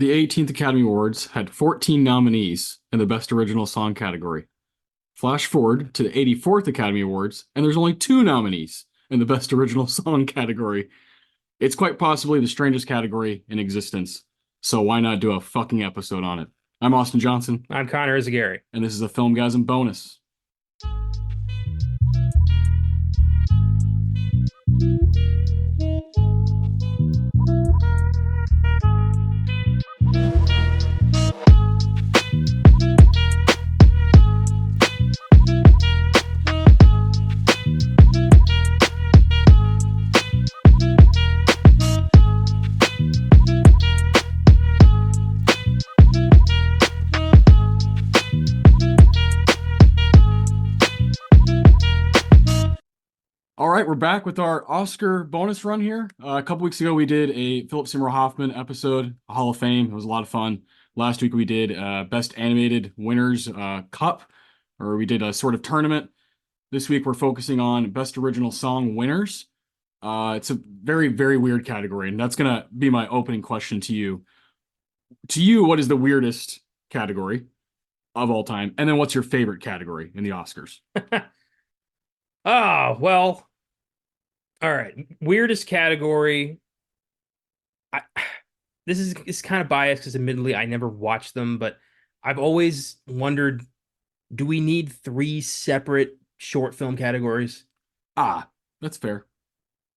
The 18th Academy Awards had 14 nominees in the Best Original Song category. Flash forward to the 84th Academy Awards, and there's only two nominees in the Best Original Song category. It's quite possibly the strangest category in existence, so why not do a fucking episode on it? I'm Austin Johnson, I'm Connor Eyzaguirre. and this is a Filmgazm bonus. All right, we're back with our Oscar bonus run here. A couple weeks ago, we did a Philip Seymour Hoffman episode, Hall of Fame. It was a lot of fun. Last week, we did Best Animated Winners Cup, or we did a sort of tournament. This week, we're focusing on Best Original Song winners. It's a very, very weird category, and that's going to be my opening question to you. To you, what is the weirdest category of all time? And then what's your favorite category in the Oscars? Oh, well, all right. Weirdest category. I, this is kind of biased because admittedly I never watched them, but I've always wondered, do we need three separate short film categories? Ah, that's fair.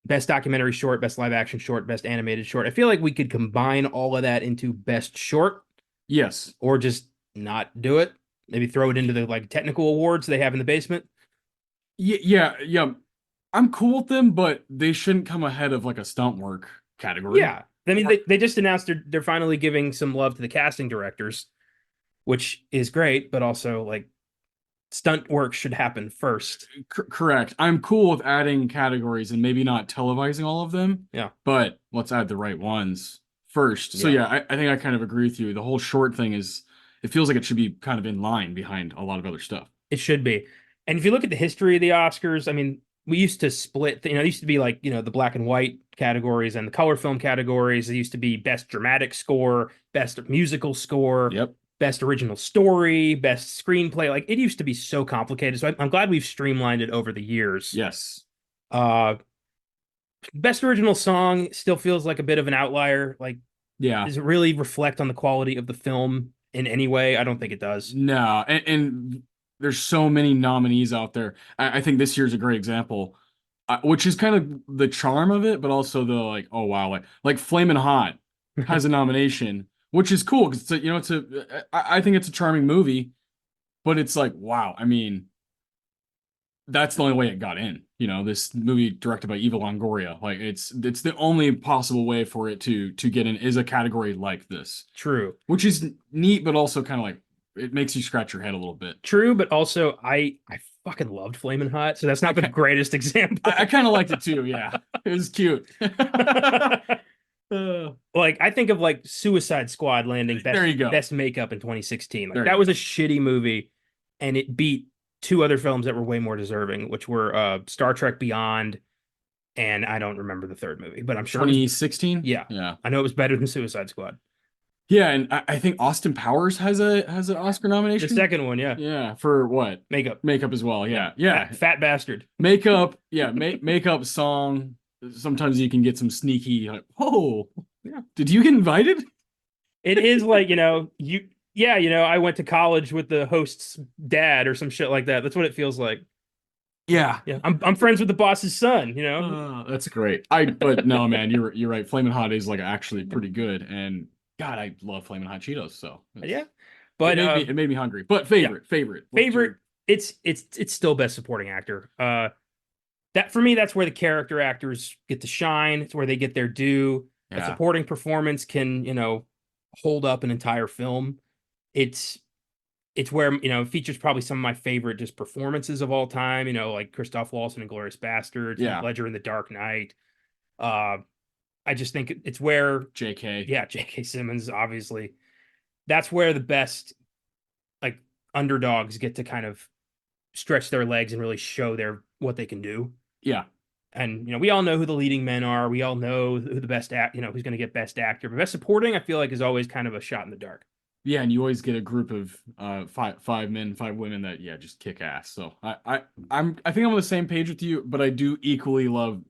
Best documentary short, best live action short, best animated short. I feel like we could combine all of that into best short Yes. or just not do it. Maybe throw it into the like technical awards they have in the basement. Yeah. I'm cool with them, but they shouldn't come ahead of like a stunt work category. Yeah. I mean, they just announced they're finally giving some love to the casting directors, which is great, but also like stunt work should happen first. Correct. I'm cool with adding categories and maybe not televising all of them, Yeah. but let's add the right ones first. So Yeah. yeah, I think I kind of agree with you. The whole short thing is, it feels like it should be kind of in line behind a lot of other stuff. It should be. And if you look at the history of the Oscars, I mean, we used to split, it used to be like, the black and white categories and the color film categories. It used to be best dramatic score, best musical score, Yep. best original story, best screenplay. Like it used to be so complicated. So I'm glad we've streamlined it over the years. Yes. Uh, Best original song still feels like a bit of an outlier. Like, Yeah. does it really reflect on the quality of the film in any way? I don't think it does. No, and there's so many nominees out there. I think this year's a great example, which is kind of the charm of it, but also the like, oh wow, like Flamin' Hot has a nomination, which is cool because I think it's a charming movie, but it's like wow, I mean, that's the only way it got in. This movie directed by Eva Longoria, like it's the only possible way for it to get in is a category like this, True. which is neat, but also kind of like it makes you scratch your head a little bit. True, but also I fucking loved Flamin' Hot, so that's I not the ki- greatest example. I kind of liked it too. Yeah, it was cute. Like I think of like Suicide Squad landing There you go. best makeup in 2016. Like There that you was a go. shitty movie, and it beat two other films that were way more deserving, which were Star Trek Beyond, and I don't remember the third movie, but I'm sure it was. 2016. Yeah, Yeah, I know it was better than Suicide Squad. yeah, and I think Austin Powers has an Oscar The nomination. second one, yeah, Yeah, for what? makeup. Makeup as well. Yeah, Yeah. fat bastard. Makeup. Yeah, makeup song. Sometimes you can get some sneaky like, oh, Yeah, did you get invited? it is like you. Yeah, I went to college with the host's dad or some shit like that. That's what it feels like. Yeah. Yeah, I'm friends with the boss's son. That's great. But no, man, you're right. Flamin' Hot is like actually pretty good, and God, I love Flamin' Hot Cheetos. So Yeah, it but made me hungry. But yeah, favorite. What's favorite. your It's still best supporting actor. That for me, that's where the character actors get to shine. It's where they get their due. A yeah supporting performance can hold up an entire film. It's it's where it features probably some of my favorite just performances of all time. Like Christoph Waltz in *Inglourious Basterds*, Heath yeah Ledger in *The Dark Knight*. Uh, I just think it's where, J.K. yeah, J.K. Simmons, obviously, that's where the best like underdogs get to kind of stretch their legs and really show what they can do. Yeah And we all know who the leading men are. We all know who the best act, who's going to get best actor. But best supporting, I feel like is always kind of a shot in the dark. Yeah, and you always get a group of five men, five women that just kick ass. So I think I'm on the same page with you, but I do equally love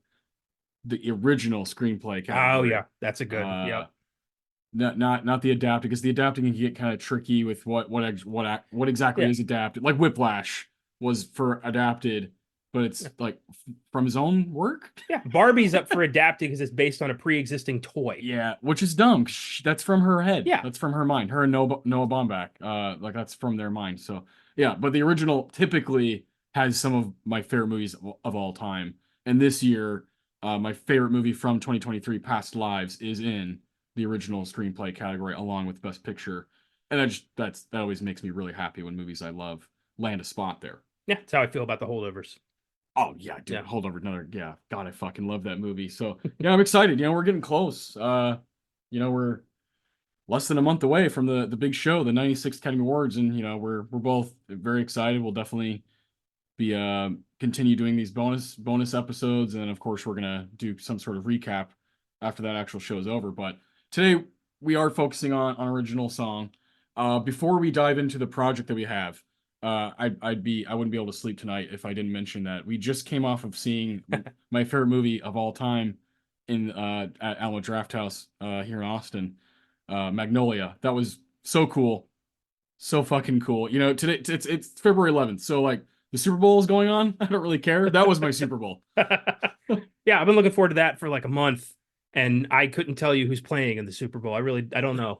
the original screenplay Oh category. yeah, that's a good. Uh, Yep. not the adapted, because the adapting can get kind of tricky with what exactly Yeah. is adapted. Like Whiplash was for adapted, but it's Yeah. like from his own work. Yeah. Barbie's up for adapting because it's based on a pre-existing toy. Yeah, which is dumb. That's from her head. Yeah. That's from her mind. Her and Noah Baumbach. Like that's from their mind. So yeah, but the original typically has some of my favorite movies of all time. And this year, my favorite movie from 2023, Past Lives, is in the original screenplay category along with Best Picture. And that always makes me really happy when movies I love land a spot there. Yeah. That's how I feel about the holdovers. Oh yeah, dude, Yeah. hold over another. Yeah, God, I fucking love that movie. So yeah, I'm excited. We're getting close. We're less than a month away from the big show, the 96th Academy Awards, and we're both very excited. We'll definitely be continue doing these bonus episodes, and then of course we're gonna do some sort of recap after that actual show is over. But today we are focusing on original song. Before we dive into the project that we have, I wouldn't be able to sleep tonight if I didn't mention that we just came off of seeing my favorite movie of all time in at Alamo Drafthouse here in Austin, Magnolia. That was so cool, so fucking cool. Today it's February 11th, so like the Super Bowl is going on. I don't really care. That was my Super Bowl. Yeah, I've been looking forward to that for like a month, and I couldn't tell you who's playing in the Super Bowl. I don't know.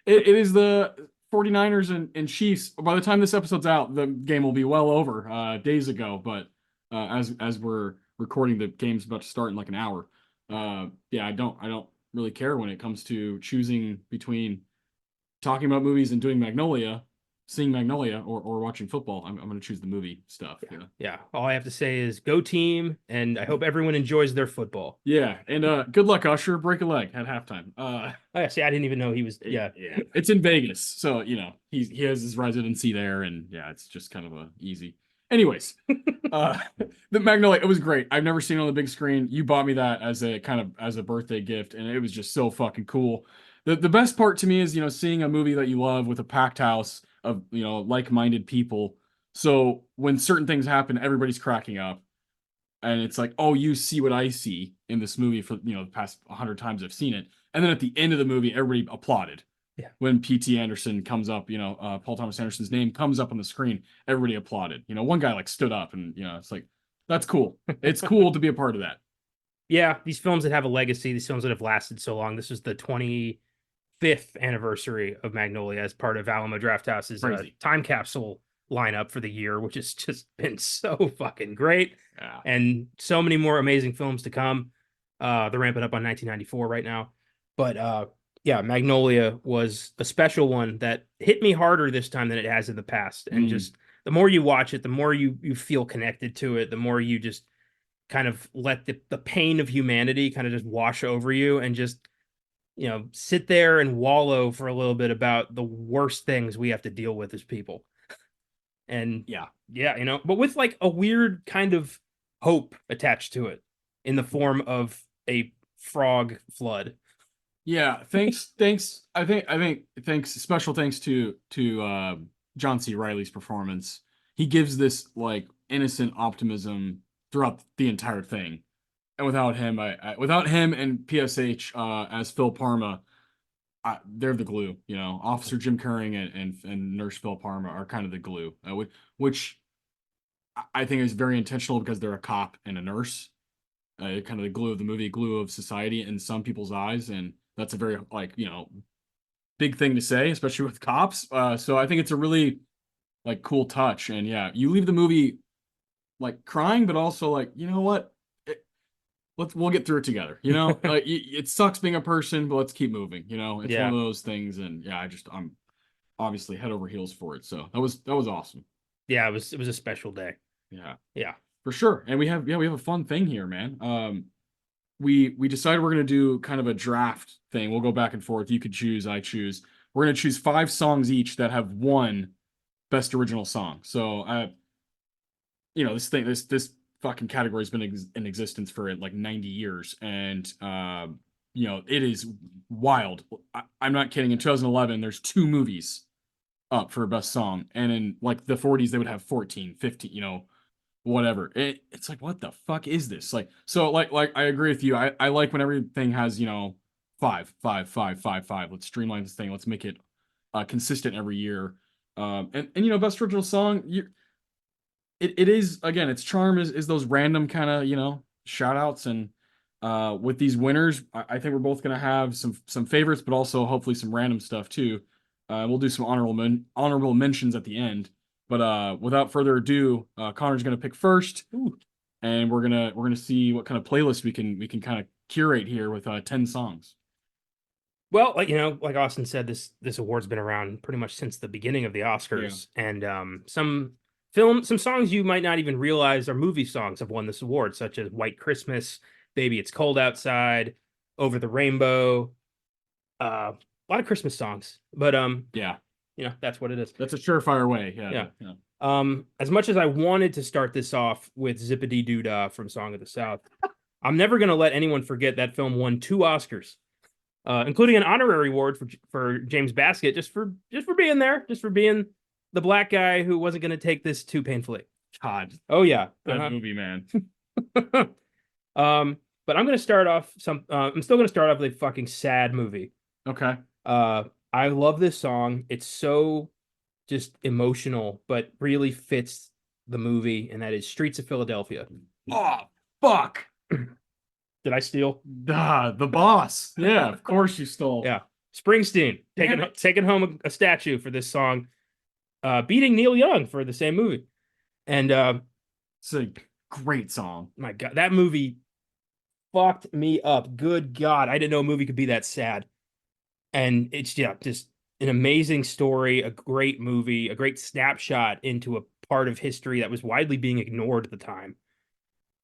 It is the 49ers and Chiefs. By the time this episode's out, the game will be well over days ago. But as we're recording, the game's about to start in like an hour. Yeah, I don't really care when it comes to choosing between talking about movies and doing Magnolia, seeing Magnolia, or watching football. I'm going to choose the movie stuff. Yeah. Yeah. All I have to say is go team, and I hope everyone enjoys their football. Yeah, and good luck, Usher. Break a leg at halftime. Oh, yeah, see, I didn't even know he was. Yeah. Yeah. It's in Vegas, so he has his residency there, and yeah, it's just kind of a easy. Anyways, uh, the Magnolia, it was great. I've never seen it on the big screen. You bought me that as a birthday gift, and it was just so fucking cool. The best part to me is seeing a movie that you love with a packed house of like-minded people. So when certain things happen, everybody's cracking up, and it's like, oh, you see what I see in this movie for the past 100 times I've seen it. And then at the end of the movie, everybody applauded. Yeah. When P.T. Anderson comes up, Paul Thomas Anderson's name comes up on the screen, everybody applauded. One guy like stood up, and it's like, that's cool. It's cool to be a part of that. Yeah, these films that have a legacy, these films that have lasted so long. This was the 25th anniversary of Magnolia as part of Alamo Drafthouse's time capsule lineup for the year, which has just been so fucking great. Yeah. And so many more amazing films to come. They're ramping up on 1994 right now. But yeah, Magnolia was a special one that hit me harder this time than it has in the past. And just the more you watch it, the more you feel connected to it, the more you just kind of let the pain of humanity kind of just wash over you, and just sit there and wallow for a little bit about the worst things we have to deal with as people. And yeah, but with like a weird kind of hope attached to it in the form of a frog flood. Yeah, thanks. I think thanks. Special thanks to John C. Reilly's performance. He gives this like innocent optimism throughout the entire thing, and without him, without him and PSH as Phil Parma, they're the glue. Officer Jim Curring and Nurse Phil Parma are kind of the glue, which I think is very intentional because they're a cop and a nurse. Kind of the glue of the movie, glue of society in some people's eyes, and that's a very big thing to say, especially with cops. So I think it's a really like cool touch, and yeah, you leave the movie like crying, but also like what, we'll get through it together. Like it sucks being a person, but let's keep moving. It's one of those things, and yeah, I'm obviously head over heels for it. So that was awesome. Yeah, it was a special day. Yeah, for sure. And we have a fun thing here, man. We decided we're gonna do kind of a draft thing. We'll go back and forth. You could choose, I choose. We're gonna choose 5 songs each that have won best original song. So this fucking category's been in existence for like 90 years, and you know, it is wild. I'm not kidding. In 2011, there's 2 movies up for best song, and in like the 40s they would have 14, 15, you know, whatever. It's like, what the fuck is this? Like, so like I agree with you. I like when everything has, you know, five, five, five, five, five. Let's streamline this thing. Let's make it consistent every year. And you know, best original song, it is, again, its charm is those random kind of, you know, shout outs. And with these winners, I think we're both gonna have some favorites, but also hopefully some random stuff too. We'll do some honorable mentions at the end. But without further ado, Connor's gonna pick first. Ooh. And we're gonna see what kind of playlist we can kind of curate here with 10 songs. Well, like, you know, like Austin said, this award's been around pretty much since the beginning of the Yeah. Oscars, and some songs you might not even realize are movie songs have won this award, such as "White Christmas," "Baby It's Cold Outside," "Over the Rainbow." A lot of Christmas songs, but Yeah. you know, that's what it is. That's a surefire way. Yeah. Yeah. Yeah. As much as I wanted to start this off with "Zippity Doo Dah" from "Song of the South," I'm never gonna let anyone forget that film won 2 Oscars, including an honorary award for James Baskett, just for being there, just for being the black guy who wasn't going to take this too painfully. God, Oh yeah, that movie, man. But I'm going to start off I'm still going to start off with a fucking sad movie. Okay. I love this song. It's so just emotional, but really fits the movie, and that is "Streets of Philadelphia." Oh, fuck. Did I steal? The boss. Yeah, of course you stole. Yeah. Springsteen taking home a statue for this song, beating Neil Young for the same movie. And It's a great song. my God, that movie fucked me up. Good God, I didn't know a movie could be that sad. And it's, yeah, just an amazing story, a great movie, a great snapshot into a part of history that was widely being ignored at the time.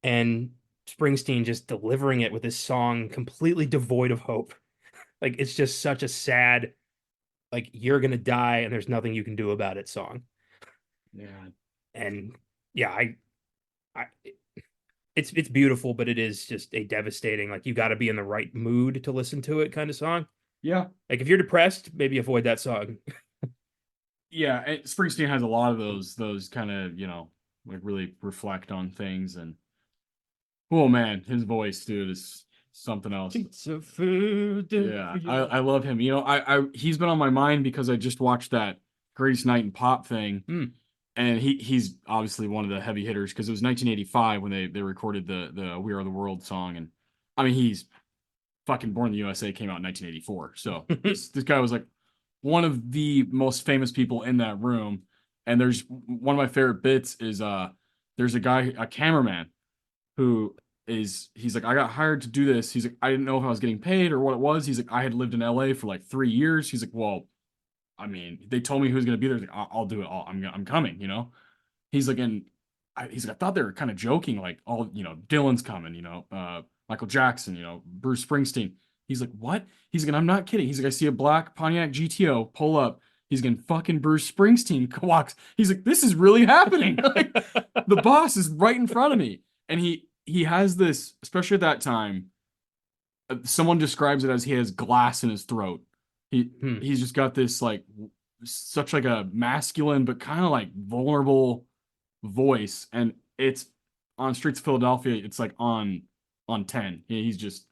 And Springsteen just delivering it with this song completely devoid of hope. Like, it's just such a sad, like, you're gonna die and there's nothing you can do about it song. Yeah. And yeah, I it's beautiful, but it is just a devastating, like, you got to be in the right mood to listen to it kind of song. Yeah. Like, if you're depressed, maybe avoid that song. Yeah. Springsteen has a lot of those kind of, you know, like really reflect on things. And oh man, his voice, dude, is something else. Yeah, I love him. You know, he's been on my mind because I just watched that Greatest Night in Pop thing. Mm. And he's obviously one of the heavy hitters because it was 1985 when they recorded the "We Are the World" song. And I mean, he's fucking Born in the USA came out in 1984. So this guy was like one of the most famous people in that room. And there's one of my favorite bits is there's a cameraman who he's like, I got hired to do this. He's like, I didn't know if I was getting paid or what it was. He's like, I had lived in LA for like 3 years. He's like, well, I mean, they told me who was going to be there. He's like, I'll do it. I'm coming, you know? He's like, he's like, I thought they were kind of joking. Like, you know, Dylan's coming, you know, Michael Jackson, you know, Bruce Springsteen. He's like, what? He's like, I'm not kidding. He's like, I see a black Pontiac GTO pull up. He's going fucking Bruce Springsteen walks. He's like, this is really happening. Like, the boss is right in front of me. And he has this, especially at that time, someone describes it as he has glass in his throat. He's just got this like such like a masculine but kind of like vulnerable voice, and it's on Streets of Philadelphia. It's like on 10. He's just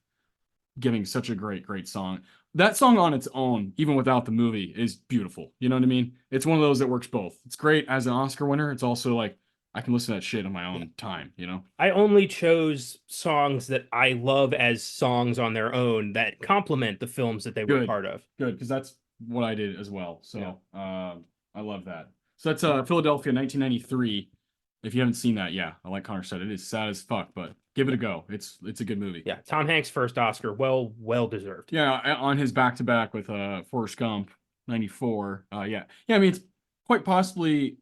giving such a great song. That song on its own, even without the movie, is beautiful. You know what I mean? It's one of those that works both. It's great as an Oscar winner. It's also like I can listen to that shit on my own time, you know? I only chose songs that I love as songs on their own that complement the films that they were part of. Good, because that's what I did as well. So I love that. So that's Philadelphia 1993. If you haven't seen that, yeah, like Connor said, it is sad as fuck, but give it a go. It's a good movie. Yeah, Tom Hanks' first Oscar, well deserved. Yeah, on his back-to-back with Forrest Gump, 94. Yeah. I mean, it's quite possibly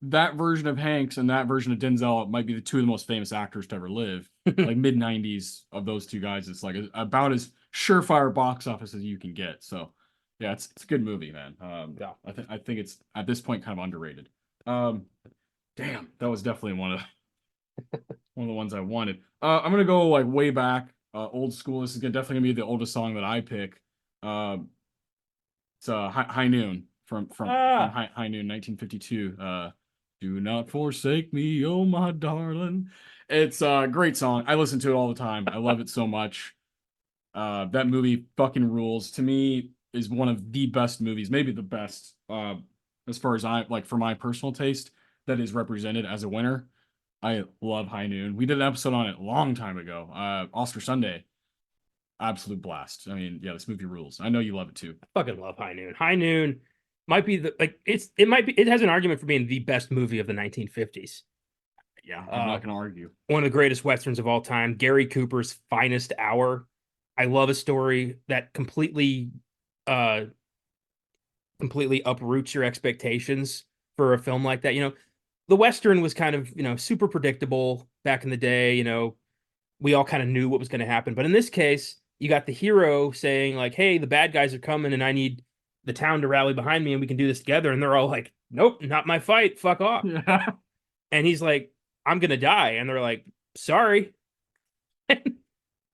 that version of Hanks and that version of Denzel might be the two of the most famous actors to ever live. Like mid-90s of those two guys, it's like about as surefire box office as you can get. So yeah, it's a good movie, man. Yeah, I think it's at this point kind of underrated. Damn, that was definitely one of one of the ones I wanted. I'm gonna go like way back, old school. This is definitely gonna be the oldest song that I pick. Uh, it's High Noon from Ah, High Noon, 1952. Do not forsake me, oh my darling. It's a great song. I listen to it all the time. I love it so much. That movie fucking rules. To me, is one of the best movies, maybe the best, as far as I like for my personal taste, that is represented as a winner. I love High Noon. We did an episode on it a long time ago. Oscar Sunday, absolute blast. I mean, yeah, this movie rules. I know you love it too. I fucking love High Noon. High Noon might be it has an argument for being the best movie of the 1950s. Yeah, I'm Uh, not gonna argue. one of the greatest westerns of all time, Gary Cooper's finest hour. I love a story that uh completely uproots your expectations for a film like that. The western was kind of, super predictable back in the day. We all kind of knew what was going to happen, but in this case, you got the hero saying like, "Hey, the bad guys are coming and I need the town to rally behind me and we can do this together." And they're all like, "Nope, not my fight. Fuck off." Yeah. And he's like, "I'm going to die." And they're like, "Sorry."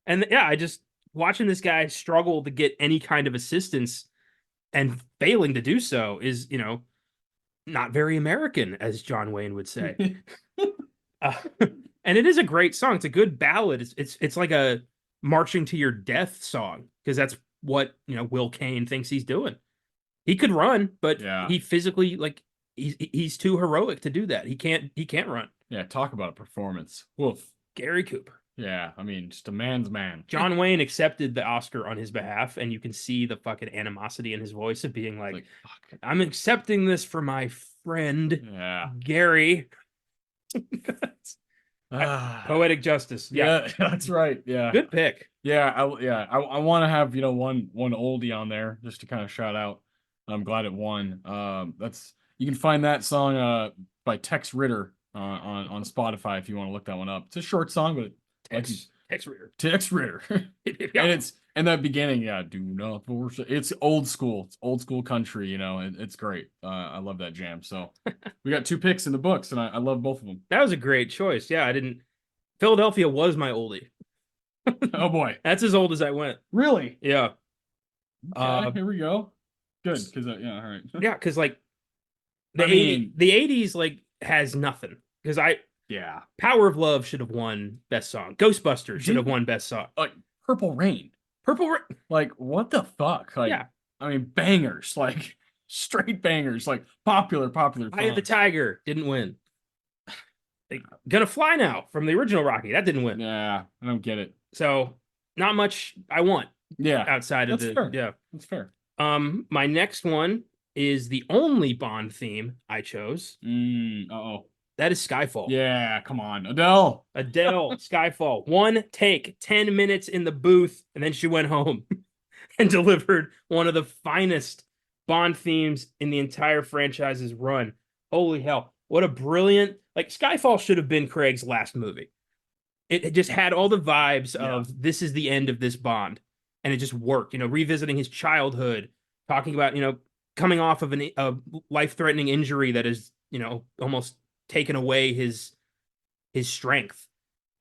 And yeah, I just watching this guy struggle to get any kind of assistance and failing to do so is, not very American, as John Wayne would say. Uh, and it is a great song. It's a good ballad. It's like a marching to your death song because that's what Will Kane thinks he's doing. He could run, but Yeah. he physically like he's too heroic to do that. He can't run. Yeah, talk about a performance. Woof. Gary Cooper. Yeah, I mean, just a man's man. John Wayne accepted the Oscar on his behalf, and you can see the fucking animosity in his voice of being like, Fuck. "I'm accepting this for my friend Yeah. Gary." Ah. Poetic justice. Yeah. Yeah, that's right. Yeah. Good pick. Yeah, I want to have, one oldie on there just to kind of shout out. I'm glad it won. That's you can find that song by Tex Ritter on Spotify if you want to look that one up. It's a short song, but Tex Reader. Tex Ritter. Yeah. And that beginning, yeah, do not force it. It's old school. It's old school country, it's great. I love that jam. So we got 2 picks in the books, and I love both of them. That was a great choice. Yeah, I didn't. Philadelphia was my oldie. Oh boy. That's as old as I went. Really? Yeah. Okay, here we go. Good, because yeah, all right. Yeah, because like I mean, the 80s like has nothing. Because yeah, Power of Love should have won Best Song. Ghostbusters should have won Best Song. like Purple Rain. Purple Rain. Like what the fuck? Like, Yeah. I mean, bangers, like straight bangers, like popular Eye of the songs. Tiger didn't win. Gonna Fly Now from the original Rocky. That didn't win. Yeah, I don't get it. So not much I want Yeah, outside of that's the fair. yeah. That's fair. My next one is the only Bond theme I chose. Uh-oh. That is Skyfall. Yeah, come on, Adele. Adele, Skyfall. One take, 10 minutes in the booth, and then she went home and delivered one of the finest Bond themes in the entire franchise's run. Holy hell. What a brilliant, like Skyfall should have been Craig's last movie. It just had all the vibes of this is the end of this Bond. And it just worked, revisiting his childhood, talking about, coming off of a life-threatening injury that is, almost taken away his strength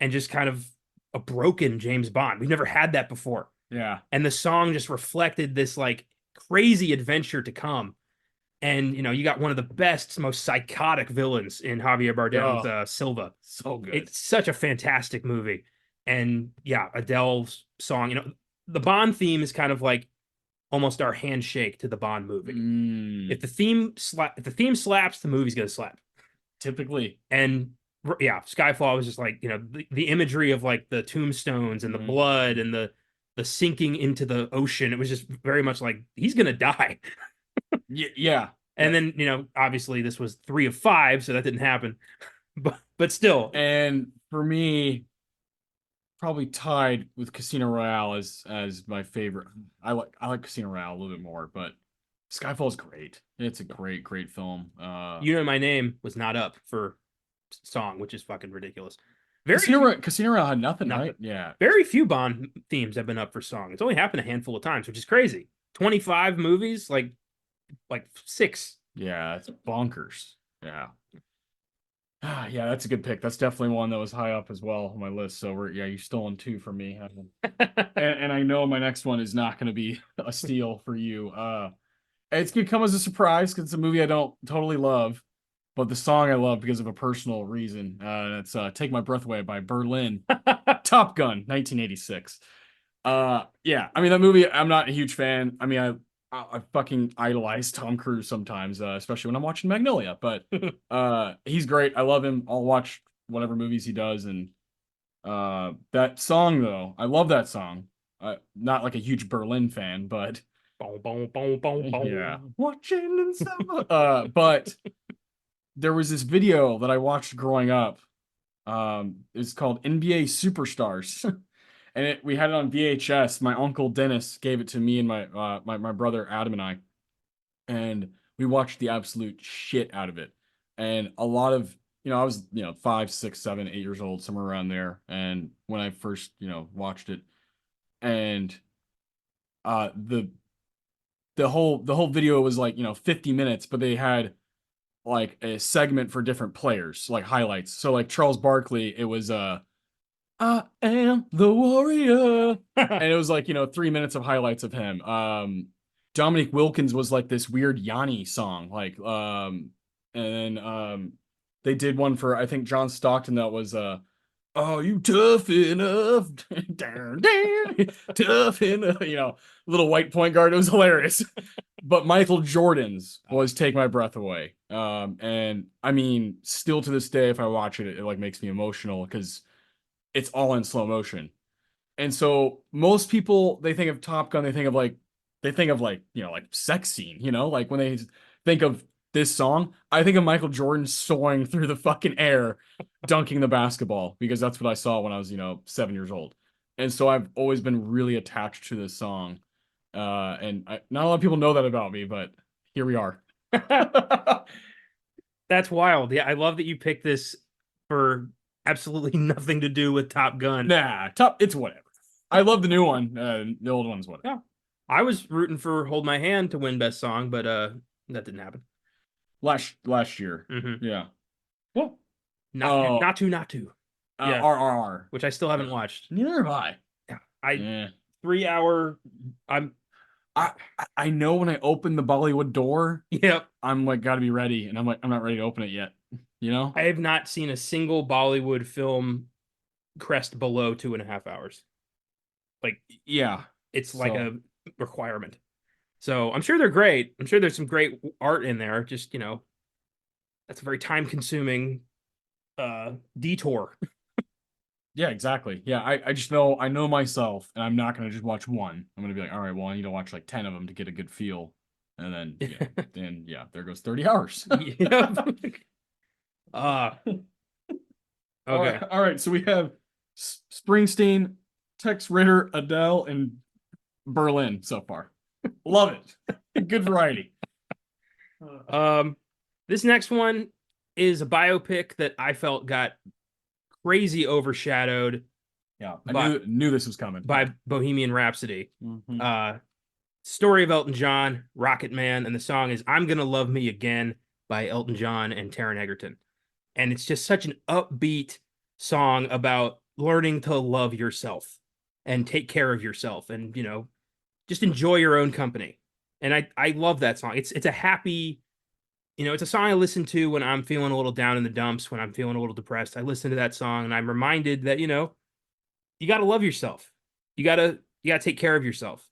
and just kind of a broken James Bond. We've never had that before. Yeah. And the song just reflected this like crazy adventure to come. And you got one of the best, most psychotic villains in Javier Bardem's Silva. So good. It's such a fantastic movie. And yeah, Adele's song, the Bond theme is kind of like almost our handshake to the Bond movie. If the theme slaps, the movie's gonna slap. Typically. And yeah, Skyfall was just like, the imagery of like the tombstones and the blood and the sinking into the ocean. It was just very much like he's gonna die. Yeah. And then, obviously this was 3 of 5, so that didn't happen. But still. And for me, probably tied with Casino Royale as my favorite. I like Casino Royale a little bit more, but Skyfall's great. It's a great film. You Know My Name was not up for song, which is fucking ridiculous. Casino Royale had nothing, right? Yeah. Very few Bond themes have been up for song. It's only happened a handful of times, which is crazy. 25 movies, like 6. Yeah, it's bonkers. Yeah. Yeah, that's a good pick. That's definitely one that was high up as well on my list. So yeah, you've stolen two from me. And I know my next one is not going to be a steal for you. It's gonna come as a surprise because it's a movie I don't totally love, but the song I love because of a personal reason. It's "Take My Breath Away" by Berlin. Top Gun, 1986. Yeah, I mean that movie. I'm not a huge fan. I mean, I fucking idolize Tom Cruise sometimes, especially when I'm watching Magnolia. But he's great. I love him. I'll watch whatever movies he does, and that song though, I love that song. Not like a huge Berlin fan, but Boom, boom, boom, boom, yeah, boom. watching in summer. But there was this video that I watched growing up. It's called NBA Superstars, and we had it on VHS. My uncle Dennis gave it to me and my brother Adam and I, and we watched the absolute shit out of it. And a lot of I was 5, 6, 7, 8 years old, somewhere around there, and when I first watched it, and uh the the whole video was like 50 minutes, but they had like a segment for different players, like highlights. So like Charles Barkley, it was I am the warrior. And it was like, 3 minutes of highlights of him. Dominic Wilkins was like this weird Yanni song. Like and then they did one for I think John Stockton that was "Oh, you tough enough?" Down, down, tough enough, little white point guard. It was hilarious. But Michael Jordan's was "Take My Breath Away." And I mean, still to this day, if I watch it, it like makes me emotional because it's all in slow motion. And so most people they think of Top Gun, they think of like like sex scene, like when they think of this song, I think of Michael Jordan soaring through the fucking air, dunking the basketball because that's what I saw when I was 7 years old. And so I've always been really attached to this song. Not a lot of people know that about me, but here we are. That's wild. Yeah, I love that you picked this for absolutely nothing to do with Top Gun. Nah, it's whatever. I love the new one. The old one's whatever. Yeah. I was rooting for Hold My Hand to win best song, but that didn't happen. Last year. Mm-hmm. Yeah. Well, Oh, not to. Yeah, RRR. which I still haven't watched. Neither have I. Yeah. I Yeah. 3 hour. I'm I I know when I open the Bollywood door, yeah. I'm like gotta be ready, and I'm like I'm not ready to open it yet. You know? I have not seen a single Bollywood film crest below 2.5 hours. Like Yeah. it's like So a requirement. So I'm sure they're great. I'm sure there's some great art in there. Just that's a very time consuming detour. yeah, exactly. Yeah, I just I know myself, and I'm not gonna just watch one. I'm gonna be like, all right, well, I need to watch like 10 of them to get a good feel, and then there goes 30 hours. Yeah. Uh okay. All right. So we have Springsteen, Tex Ritter, Adele, and Berlin so far. Love it. Good variety. Um this next one is a biopic that I felt got crazy overshadowed Yeah, I by knew this was coming. by Bohemian Rhapsody. Mhm. Story of Elton John, Rocket Man, and the song is I'm Gonna Love Me Again by Elton John and Taron Egerton. And it's just such an upbeat song about learning to love yourself and take care of yourself and just enjoy your own company. And I love that song. It's a happy, it's a song I listen to when I'm feeling a little down in the dumps, when I'm feeling a little depressed. I listen to that song and I'm reminded that, you got to love yourself. You got to take care of yourself.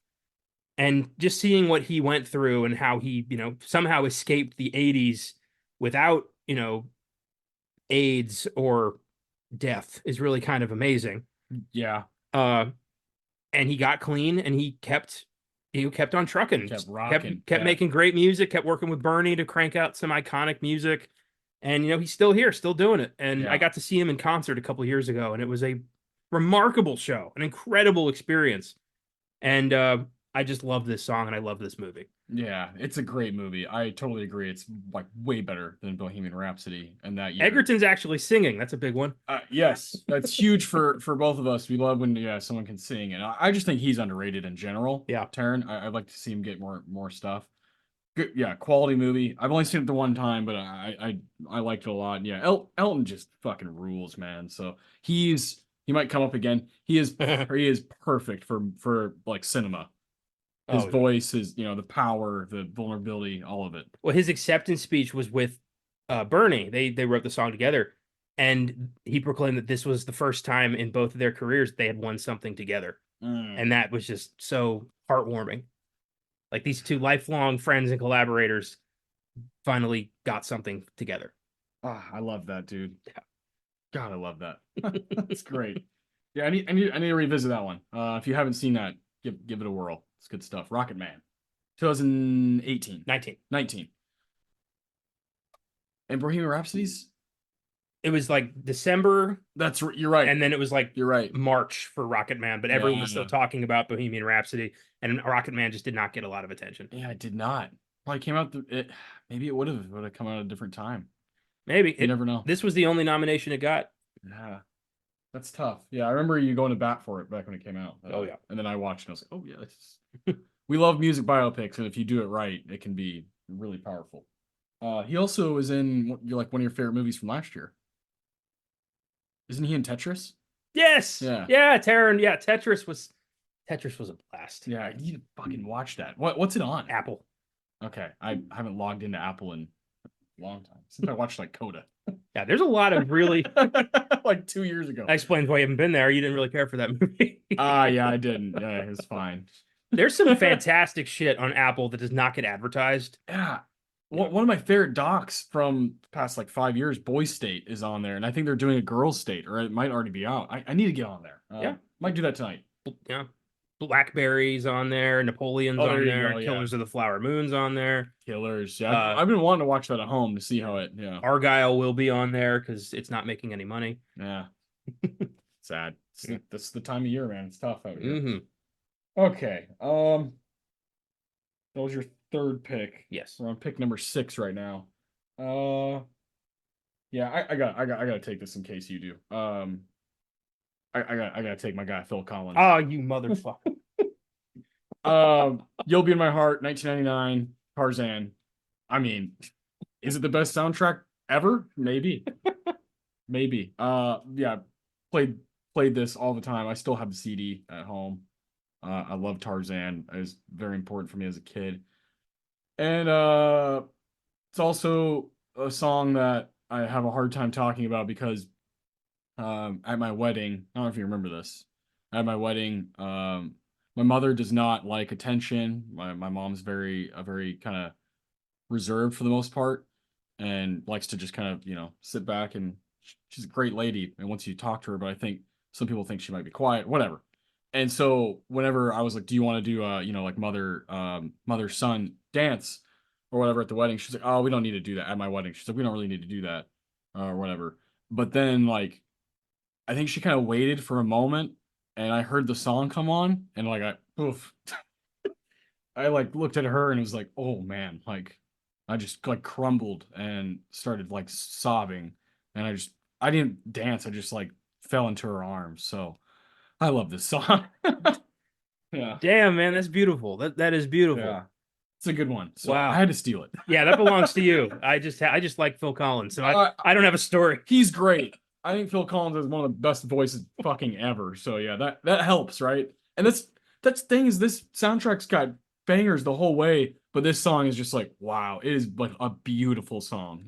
And just seeing what he went through and how he, somehow escaped the 80s without, AIDS or death is really kind of amazing. Yeah, Uh, and he got clean and he kept on trucking, kept kept rocking. kept Yeah. making great music, kept working with Bernie to crank out some iconic music. And he's still here, still doing it. And I Yeah. got to see him in concert a couple years ago, and it was a remarkable show, an incredible experience. And I just love this song and I love this movie. Yeah, it's a great movie. I totally agree. It's like way better than Bohemian Rhapsody and that year. Egerton's actually singing. That's a big one. Yes, that's huge for both of us. We love when someone can sing, and I just think he's underrated in general. Yeah. I'd like to see him get more stuff. Good, yeah, quality movie. I've only seen it the one time, but I liked it a lot. Yeah, Elton just fucking rules, man. So he might come up again. He is perfect for like cinema. His Oh yeah. voice, his the power, the vulnerability, all of it. Well, his acceptance speech was with Bernie. They wrote the song together, and he proclaimed that this was the first time in both of their careers they had won something together, Mm. and that was just so heartwarming. Like these two lifelong friends and collaborators finally got something together. Ah, I love that, dude. God, I love that. That's great. Yeah, I need to revisit that one. If you haven't seen that, give it a whirl. It's good stuff. Rocket Man, 2018, 19. 19. And Bohemian Rhapsodies. It was like December, You're right. and then it was like You're right. March for Rocket Man, but everyone was still talking about Bohemian Rhapsody, and Rocket Man just did not get a lot of attention. Yeah, it did not. Probably came out. Maybe it would have come out at a different time. Maybe You never know. This was the only nomination it got. Yeah, that's tough. Yeah, I remember you going to bat for it back when it came out. Oh yeah. And then I watched and I was like, oh yeah, we love music biopics, and if you do it right, it can be really powerful. He also was in one of your favorite movies from last year. Isn't he in Tetris? Yes. Yeah. Yeah, Terran. Yeah, Tetris was a blast. Yeah, I need to fucking watch that. What's it on? Apple. Okay, I haven't logged into Apple in a long time since I watched like Coda. Yeah, there's a lot of really like 2 years ago. that explains why you haven't been there. You didn't really care for that movie. Yeah, I didn't. Yeah, it was fine. There's some fantastic shit on Apple that does not get advertised. Yeah. One of my favorite docs from the past like 5 years, Boy State, is on there, and I think they're doing a Girls State, or it might already be out. I need to get on there. Yeah. Might do that tonight. Yeah. Blackberry's on there, Napoleon's Oh, there on you there, go, yeah. Killers of the Flower Moon's on there. Killers. Yeah, I've been wanting to watch that at home to see how it. Yeah. Argyle will be on there because it's not making any money. Yeah. Sad. That's the time of year, man. It's tough out here. Mm-hmm. Okay. That was your third pick. Yes. We're on pick number 6 right now. Yeah, I gotta take this in case you do. I gotta take my guy Phil Collins. Oh, you motherfucker. You'll Be in My Heart, 1999, Tarzan. I mean, is it the best soundtrack ever? Maybe. Maybe. Yeah, played this all the time. I still have the CD at home. I love Tarzan. It was very important for me as a kid. And it's also a song that I have a hard time talking about because at my wedding, I don't know if you remember this. At my wedding, my mother does not like attention. My mom's very kind of reserved for the most part, and likes to just kind of sit back, and she's a great lady and once you talk to her, but I think some people think she might be quiet, whatever. And so whenever I was like, do you want to do like mother son dance or whatever at the wedding, she's like, oh, we don't need to do that at my wedding. She's like, we don't really need to do that or whatever. But then like I think she kind of waited for a moment, and I heard the song come on, and like I like looked at her and it was like, oh man, like I just like crumbled and started like sobbing, and I didn't dance, I just like fell into her arms. So I love this song. Yeah. Damn, man, that's beautiful. That is beautiful. Yeah. It's a good one. So Wow. I had to steal it. Yeah, that belongs to you. I just like Phil Collins, so I don't have a story. He's great. I think Phil Collins is one of the best voices fucking ever. So yeah, that helps, right? And that's the thing is this soundtrack's got bangers the whole way, but this song is just like, wow, it is like a beautiful song,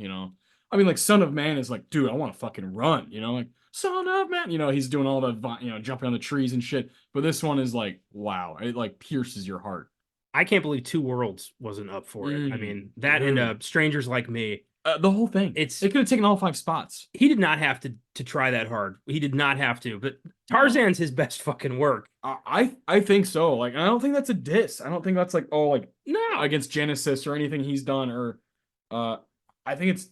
I mean, like Son of Man is like, dude, I want to fucking run, like Son of Man, he's doing all the jumping on the trees and shit. But this one is like, wow, it like pierces your heart. I can't believe Two Worlds wasn't up for it. I mean, that and Strangers Like Me. The whole thing. It could have taken all 5 spots. He did not have to try that hard. He did not have to. But Tarzan's his best fucking work. I think so. Like, I don't think that's a diss. I don't think that's like, oh, like no against Genesis or anything he's done. Or I think it's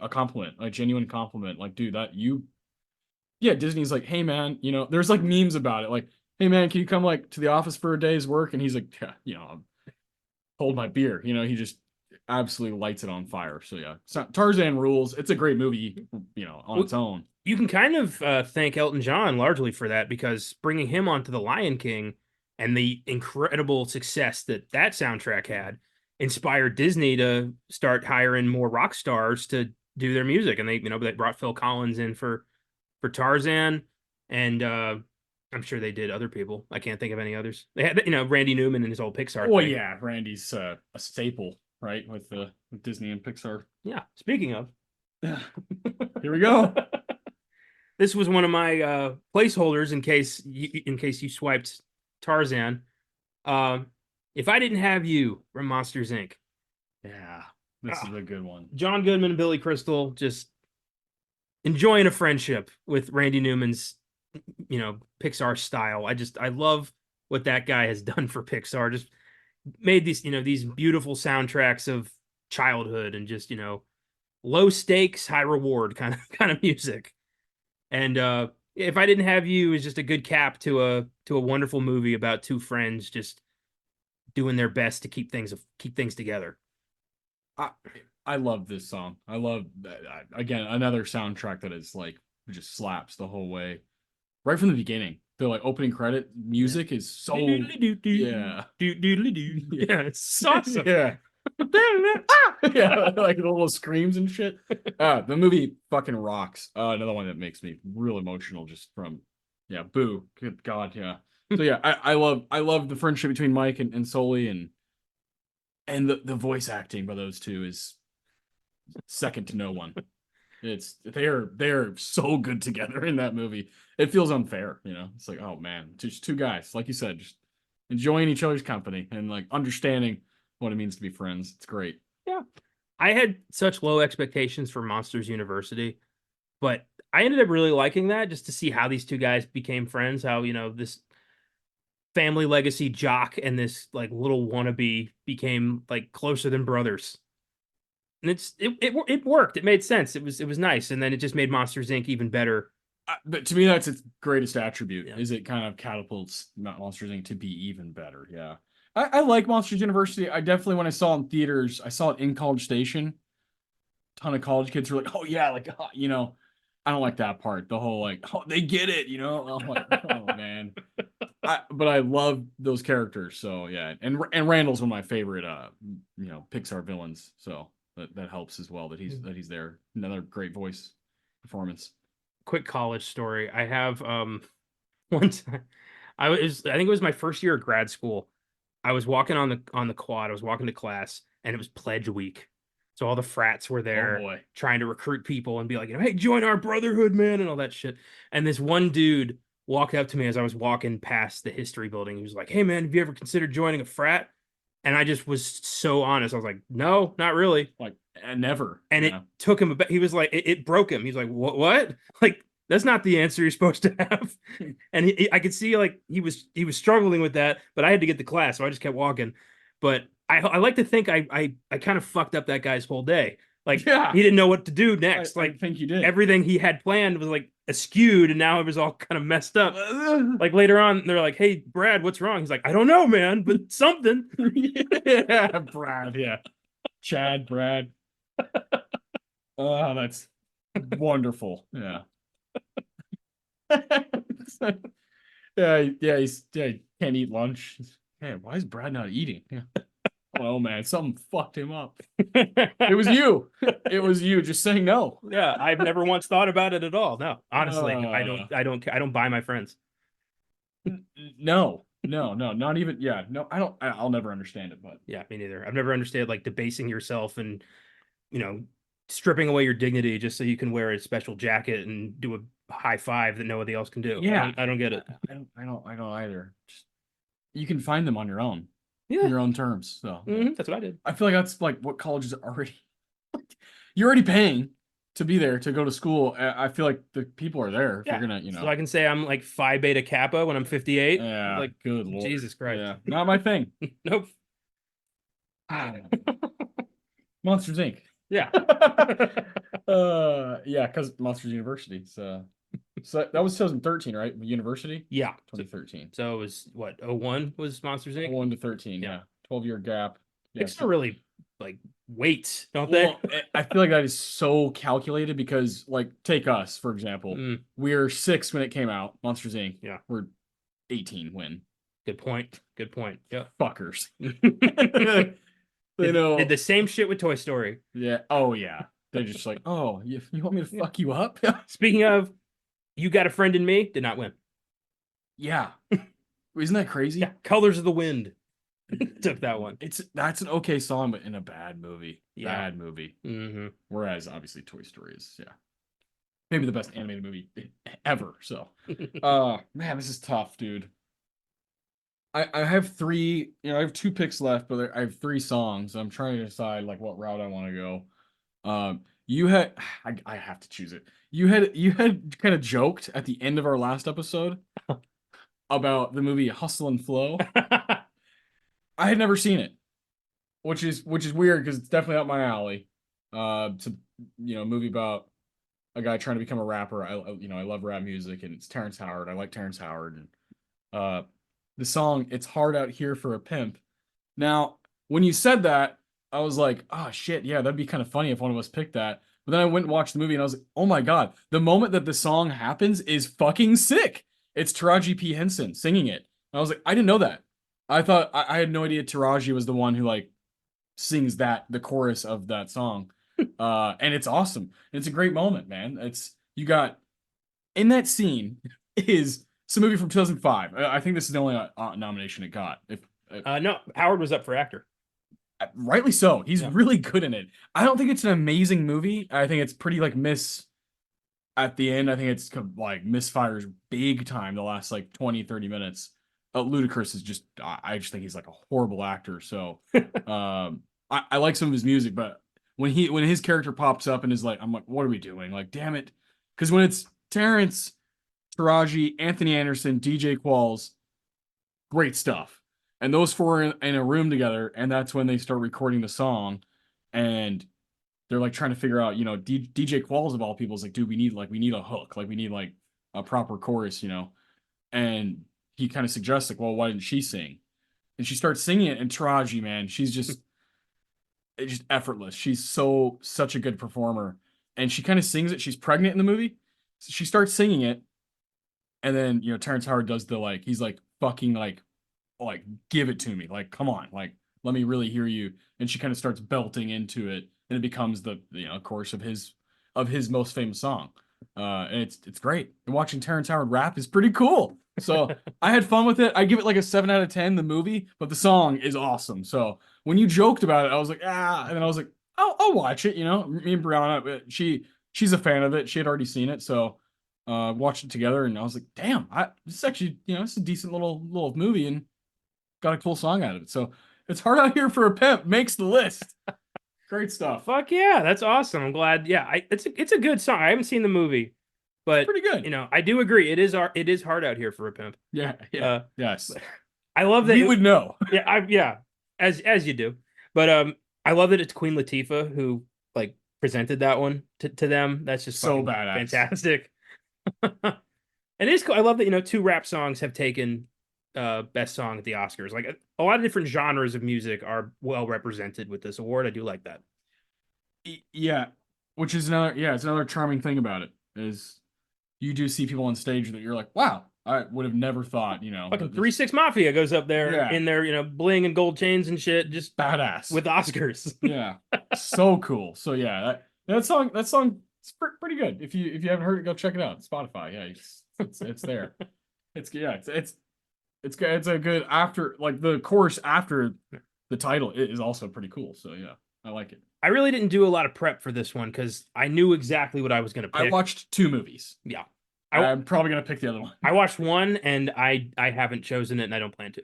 a compliment, a genuine compliment. Like, dude, yeah, Disney's like, hey man, there's like memes about it. Like, hey man, can you come like to the office for a day's work? And he's like, yeah, hold my beer. He just absolutely lights it on fire. So yeah, Tarzan rules. It's a great movie, on its own. You can kind of thank Elton John largely for that, because bringing him onto The Lion King and the incredible success that soundtrack had, inspired Disney to start hiring more rock stars to do their music. And they brought Phil Collins in for Tarzan, and I'm sure they did other people. I can't think of any others. They had, Randy Newman and his old Pixar Well, thing. yeah, Randy's a staple, right, with Disney and Pixar. Yeah. Speaking of, Here we go. this was one of my placeholders in case you swiped Tarzan. Um, if I didn't have you from Monsters Inc. Yeah, this is a good one. John Goodman and Billy Crystal just enjoying a friendship with Randy Newman's, Pixar style. I love what that guy has done for Pixar. Just made these beautiful soundtracks of childhood and just, low stakes, high reward kind of music. And if I didn't have you is just a good cap to a wonderful movie about two friends just doing their best to keep things together. I love this song. I love again another soundtrack that is like just slaps the whole way, right from the beginning. The like opening credit music is so yeah, yeah, it's awesome. yeah. Yeah, like the little screams and shit. The movie fucking rocks. Another one that makes me real emotional just from boo. Good God, yeah. So yeah, I love the friendship between Mike and Sully, and the voice acting by those two is second to no one. They're so good together in that movie. It feels unfair, It's like, oh man, just two guys, like you said, just enjoying each other's company and like understanding what it means to be friends. It's great. Yeah. I had such low expectations for Monsters University, but I ended up really liking that just to see how these two guys became friends, how, this family legacy jock and this like little wannabe became like closer than brothers. And it worked. It made sense. It was nice. And then it just made Monsters Inc. even better. But to me, that's its greatest attribute. Yeah. Is it kind of catapults Monsters Inc. to be even better. Yeah. I like Monsters University. I definitely, when I saw it in theaters, I saw it in College Station. Ton of college kids were like, "Oh yeah, like I don't like that part. The whole like, oh, they get it, I'm like, oh man. But I love those characters. So yeah, and Randall's one of my favorite Pixar villains. So that helps as well that he's there. Another great voice performance. Quick college story. I have one time I think it was my first year of grad school. I was walking on the quad. I was walking to class, and it was pledge week. So all the frats were there trying to recruit people and be like, hey, join our brotherhood, man, and all that shit. And this one dude walked up to me as I was walking past the history building. He was like, hey, man, have you ever considered joining a frat? And I just was so honest. I was like, no, not really. Like, never. And it took him he was like, it broke him. He's like, what? Like, that's not the answer you're supposed to have. And I could see like he was struggling with that, but I had to get to class, so I just kept walking. But I like to think I kind of fucked up that guy's whole day. Like, he didn't know what to do next. I think you did. Everything he had planned was like askewed, and now it was all kind of messed up. Like later on, they're like, "Hey, Brad, what's wrong?" He's like, "I don't know, man, but something." Yeah, Brad. Yeah, Chad, Brad. Oh, that's wonderful. Yeah. Yeah, he can't eat lunch. Man, why is Brad not eating? Yeah. Oh man, something fucked him up. It was you. It was you just saying no. Yeah, I've never once thought about it at all. No, honestly, I don't buy my friends. No, not even. Yeah, no, I don't. I'll never understand it. But yeah, me neither. I've never understood like debasing yourself and stripping away your dignity just so you can wear a special jacket and do a high five that nobody else can do. Yeah, I don't get it. I don't either. Just, you can find them on your own. Yeah. On your own terms. So that's what I did. I feel like that's like what colleges are already. You're already paying to be there to go to school. I feel like the people are there. If you're gonna, So I can say I'm like Phi Beta Kappa when I'm 58. Yeah. Like, good Lord. Jesus Christ. Yeah. Not my thing. Nope. Monsters Inc. Yeah. Yeah, because Monsters University. So that was 2013, right? University? Yeah. 2013. So it was what, 01 was Monsters Inc? 01 to 13, yeah. 12-year gap. Yeah, Pixar really like waits, don't they? Well, I feel like that is so calculated because, like, take us, for example. We're 6 when it came out, Monsters Inc. Yeah. We're 18 when. Good point. Yeah. Fuckers. They know. Did the same shit with Toy Story. Yeah. Oh yeah. They're just like, oh, you want me to fuck you up? Speaking of, You Got a Friend in Me did not win. Yeah. Isn't that crazy? Yeah, Colors of the Wind took that one. That's an okay song, but in a bad movie. Yeah. Bad movie. Mm-hmm. Whereas obviously Toy Story is, yeah, maybe the best animated movie ever. So, man, this is tough, dude. I have three, I have two picks left, but I have three songs. I'm trying to decide like what route I want to go. You had, I have to choose it. You had kind of joked at the end of our last episode about the movie Hustle and Flow. I had never seen it, which is weird because it's definitely up my alley. It's a movie about a guy trying to become a rapper. I love rap music, and it's Terrence Howard. I like Terrence Howard, and the song "It's Hard Out Here for a Pimp." Now, when you said that, I was like, oh shit, yeah, that'd be kind of funny if one of us picked that. But then I went and watched the movie, and I was like, oh my god, the moment that the song happens is fucking sick. It's Taraji P. Henson singing it. And I was like, I didn't know that. I thought I had no idea Taraji was the one who like sings the chorus of that song. And it's awesome. And it's a great moment, man. You got in that scene is it's a movie from 2005. I think this is the only nomination it got. If No, Howard was up for actor. rightly so, he's Yeah. really good in it. I don't think it's an amazing movie. I think it's pretty like miss at the end. I think it's like misfires big time the last like 20-30 minutes. Ludacris is just I just think he's like a horrible actor. So I like some of his music, but when his character pops up and is like, I'm like, what are we doing? Like, damn it. Because when it's Terrence, Taraji, Anthony Anderson, DJ Qualls, great stuff. And those four are in a room together, and that's when they start recording the song. And they're like trying to figure out, DJ Qualls of all people is like, dude, we need a hook, like we need like a proper chorus, And he kind of suggests like, well, why didn't she sing? And she starts singing it, and Taraji, man, she's just effortless. She's such a good performer, and she kind of sings it. She's pregnant in the movie, so she starts singing it, and then Terrence Howard does the like, he's like fucking like give it to me, like come on, like let me really hear you. And she kind of starts belting into it, and it becomes the chorus of his most famous song. And it's great. And watching Terrence Howard rap is pretty cool. So I had fun with it. I give it like a 7 out of 10, the movie, but the song is awesome. So when you joked about it, I was like, and then I was like, I'll watch it. Me and Brianna, she's a fan of it. She had already seen it, so watched it together, and I was like, damn, this is actually, it's a decent little movie, and got a cool song out of it. So It's Hard Out Here for a Pimp makes the list. Great stuff. Fuck yeah, that's awesome. I'm glad. Yeah, it's a good song. I haven't seen the movie, but Pretty good. I do agree. It is hard out here for a pimp. Yeah. Yes. I love that. We would know. Yeah, as you do. But I love that it's Queen Latifah who like presented that one to them. That's just So fucking badass. fantastic. And it is cool. I love that two rap songs have taken best song at the Oscars. Like a lot of different genres of music are well represented with this award. I do like that. Yeah, which is it's another charming thing about it is you do see people on stage that you're like, wow, I would have never thought, Fucking 3-6 Mafia goes up there in their bling and gold chains and shit, just badass with Oscars. Yeah, so cool. So yeah, that song is pretty good. If you haven't heard it, go check it out. Spotify, yeah, it's there. It's a good after, like the chorus after the title is also pretty cool. So yeah, I like it. I really didn't do a lot of prep for this one because I knew exactly what I was going to pick. I watched 2 movies. Yeah. I'm probably going to pick the other one. I watched one and I haven't chosen it and I don't plan to.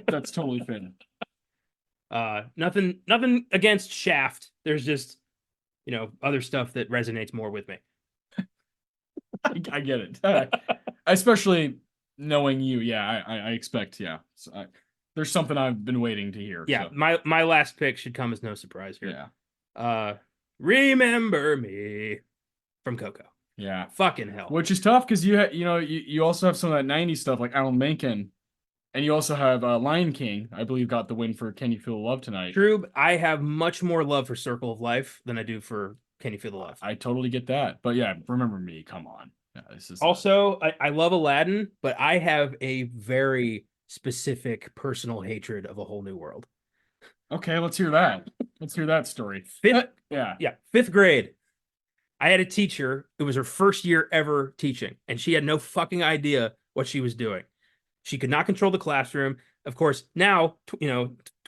That's totally fair. Nothing against Shaft. There's just, other stuff that resonates more with me. I get it. Especially knowing you. Yeah, I expect, yeah. So there's something I've been waiting to hear. Yeah, so. my last pick should come as no surprise here. Yeah. Remember Me from Coco. Yeah. Fucking hell. Which is tough because you also have some of that 90s stuff like Alan Menken, and you also have Lion King, I believe, got the win for Can You Feel the Love Tonight. True, but I have much more love for Circle of Life than I do for Can You Feel the Love. I totally get that. But yeah, Remember Me, come on. Yeah, this is also, I love Aladdin, but I have a very specific personal hatred of A Whole New World. Okay, let's hear that. Let's hear that story. Fifth, Yeah. yeah, fifth grade. I had a teacher. It was her first year ever teaching, and she had no fucking idea what she was doing. She could not control the classroom. Of course, now,